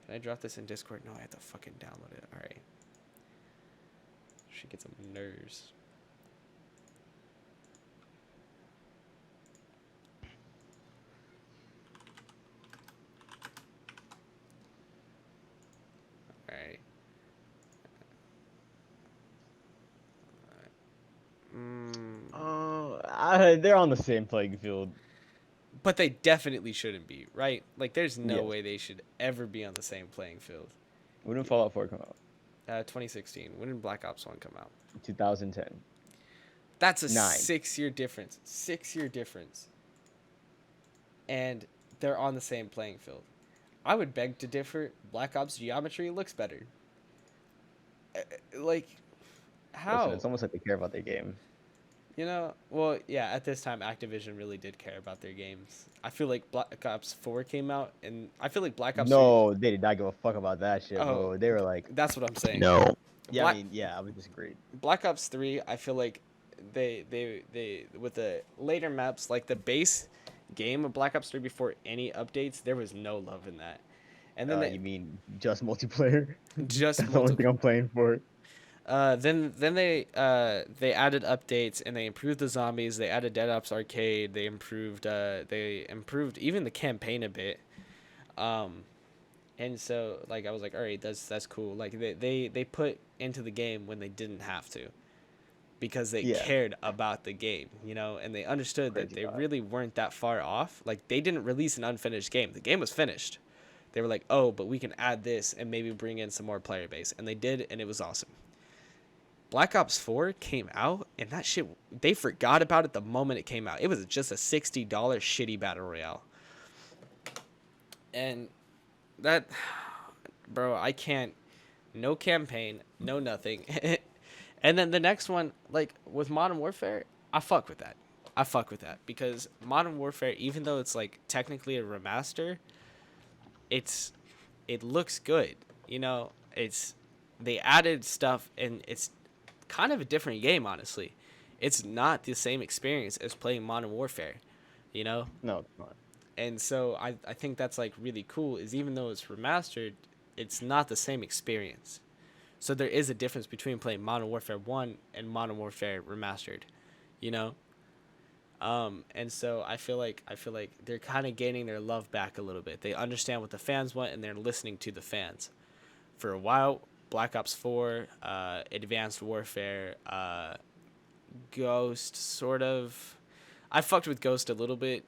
Can I drop this in Discord? No, I have to fucking download it. All right. Should get some nerves. All right. They're on the same playing field. But they definitely shouldn't be, right? Like, there's no Yes. way they should ever be on the same playing field. When did Fallout 4 come out? 2016. When did Black Ops 1 come out? 2010. That's a 9. 6-year difference. 6-year difference. And they're on the same playing field. I would beg to differ. Black Ops Geometry looks better. Like, how? Listen, it's almost like they care about their game. You know, well, yeah, at this time, Activision really did care about their games. I feel like Black Ops 4 came out, and I feel like Black Ops No, they did not give a fuck about that shit, Oh. bro. They were like, 3, that's what I'm saying. No. yeah, Black- I mean, yeah, I would disagree. Black Ops 3, I feel like they with the later maps, like the base game of Black Ops 3 before any updates, there was no love in that. And then You mean just multiplayer? just That's the only thing I'm playing for. then they added updates and they improved the zombies. They added Dead Ops Arcade. They improved even the campaign a bit. And so like I was like, all right, that's cool. Like they put into the game when they didn't have to, because they Yeah. cared about the game, you know, and they understood that Crazy they thought. really weren't that far off. Like they didn't release an unfinished game. The game was finished. They were like, oh, but we can add this and maybe bring in some more player base, and they did, and it was awesome. Black Ops 4 came out, and that shit, they forgot about it the moment it came out. It was just a $60 shitty battle royale. And that, bro, I can't, no campaign, no nothing. And then the next one, like, with Modern Warfare, I fuck with that. Because Modern Warfare, even though it's, like, technically a remaster, it looks good. You know, they added stuff, and it's kind of a different game, honestly. It's not the same experience as playing Modern Warfare, you know? No, it's not. And so I think that's like really cool, is even though it's remastered, it's not the same experience. So there is a difference between playing Modern Warfare 1 and Modern Warfare Remastered, you know? And so I feel like they're kind of gaining their love back a little bit. They understand what the fans want, and they're listening to the fans. For a while, Black Ops 4, Advanced Warfare, Ghost, sort of. I fucked with Ghost a little bit,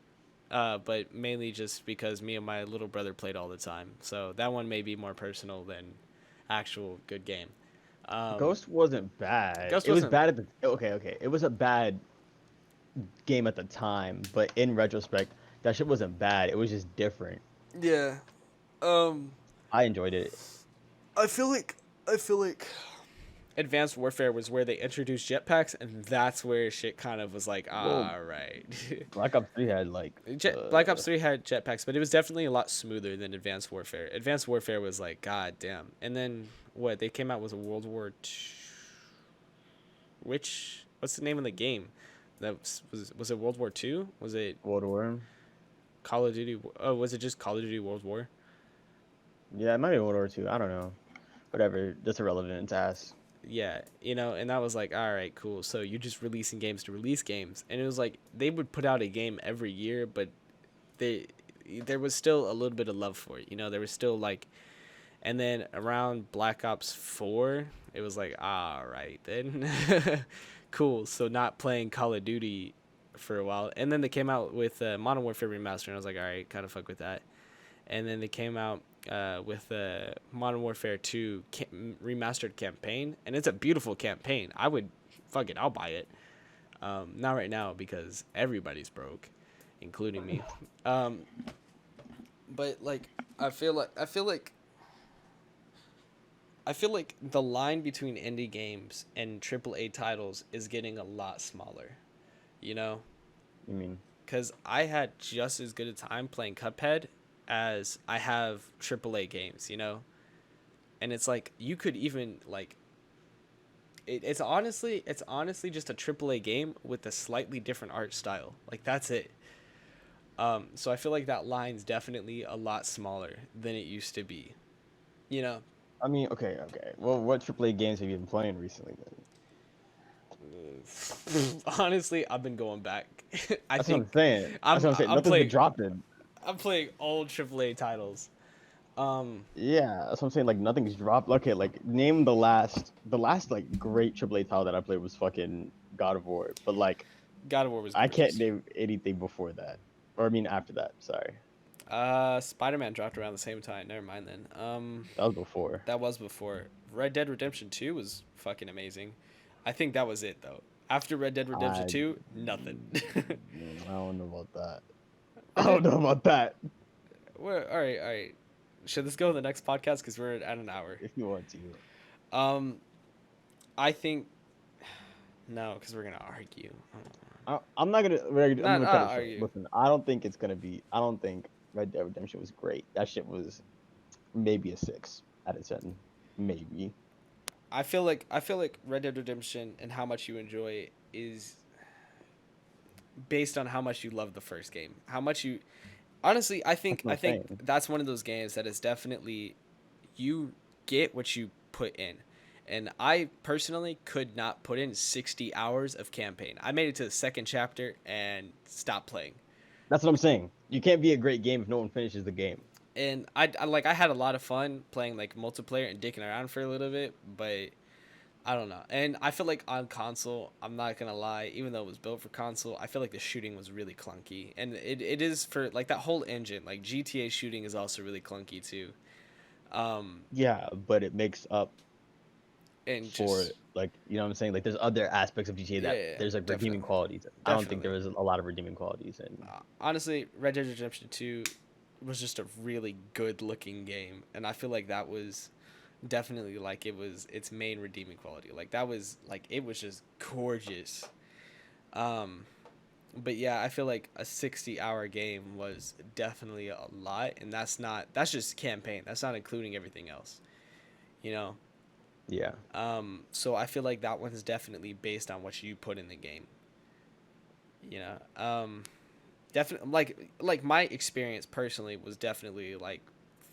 but mainly just because me and my little brother played all the time. So that one may be more personal than actual good game. Ghost wasn't bad. Ghost it was wasn't- bad at the okay. It was a bad game at the time, but in retrospect, that shit wasn't bad. It was just different. Yeah. I enjoyed it. I feel like Advanced Warfare was where they introduced jetpacks, and that's where shit kind of was like, all right. Black Ops 3 had like Black Ops 3 had jetpacks, but it was definitely a lot smoother than Advanced Warfare. Advanced Warfare was like, god damn. And then what they came out with a World War II. What's the name of the game? That was it World War II? Was it World War. Call of Duty? Oh, was it just Call of Duty World War? Yeah, it might be World War 2. I don't know. Whatever. That's irrelevant to ask. Yeah, you know, and that was like, all right, cool. So you're just releasing games to release games, and it was like they would put out a game every year, but there was still a little bit of love for it. You know, there was still like, and then around Black Ops 4, it was like, all right, then, cool. So not playing Call of Duty for a while, and then they came out with Modern Warfare Remastered, and I was like, all right, kind of fuck with that. And then they came out with Modern Warfare 2 remastered campaign, and it's a beautiful campaign. I would fuck it, I'll buy it. Not right now because everybody's broke, including me. But like I feel like the line between indie games and AAA titles is getting a lot smaller, you know? I mean, Because I had just as good a time playing Cuphead as I have AAA games, you know? And it's like, you could even, like, it's honestly just a AAA game with a slightly different art style. Like, that's it. So I feel like that line's definitely a lot smaller than it used to be, you know? I mean, okay. Well, what AAA games have you been playing recently then? Honestly, I've been going back. I That's what I'm think saying. That's what I'm saying. I'm Nothing's been playing dropping. I'm playing old AAA titles. Yeah, that's what I'm saying. Like nothing's dropped. Okay, like name the last like great AAA title that I played was fucking God of War. But like God of War was I can't gorgeous. name anything before that, or I mean after that. Sorry, Spider-Man dropped around the same time. Never mind then. that was before. That was before. Red Dead Redemption 2 was fucking amazing. I think that was it though. After Red Dead Redemption I 2, nothing. I don't know about that. I don't know about that. All right, all right. Should this go in the next podcast because we're at an hour? If you want to. Um, I think no, because we're gonna argue. I'm not gonna. I'm gonna Not cut it short. argue. Listen, I don't think it's gonna be. I don't think Red Dead Redemption was great. That shit was maybe a 6 out of 10, maybe. I feel like Red Dead Redemption and how much you enjoy is based on how much you love the first game. How much you honestly, That's what I I'm think saying. that's one of those games that is definitely you get what you put in. And I personally could not put in 60 hours of campaign. I made it to the second chapter and stopped playing. That's what I'm saying. You can't be a great game if no one finishes the game. And I had a lot of fun playing like multiplayer and dicking around for a little bit, but I don't know. And I feel like on console, I'm not gonna lie, even though it was built for console, I feel like the shooting was really clunky. And it is for like that whole engine, like GTA shooting is also really clunky too. Yeah, but it makes up And for just like you know what I'm saying. Like there's other aspects of GTA that yeah, there's like redeeming definitely. qualities. I don't think there Definitely. was a lot of redeeming qualities, and Honestly, Red Dead Redemption 2 was just a really good looking game, and I feel like that was definitely like it was its main redeeming quality. Like that was like it was just gorgeous. Um but yeah, I feel like a 60-hour game was definitely a lot, and that's just campaign. That's not including everything else. You know? yeah, So I feel like that one's definitely based on what you put in the game. You know? Definitely like my experience personally was definitely like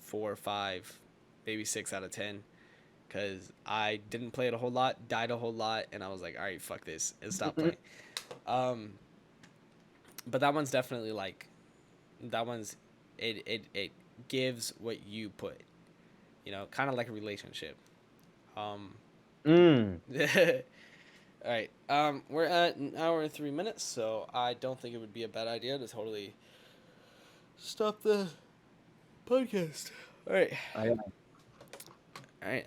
4 or 5, maybe 6 out of 10, because I didn't play it a whole lot, died a whole lot, and I was like, all right, fuck this, and stopped playing. Um, but that one's definitely like that one's it gives what you put, you know, kind of like a relationship. Um, mm. all right. We're at an hour and 3 minutes, so I don't think it would be a bad idea to totally stop the podcast. All right. I, All right.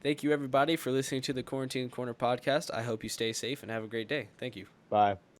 Thank you everybody for listening to the Quarantine Corner podcast. I hope you stay safe and have a great day. Thank you. bye.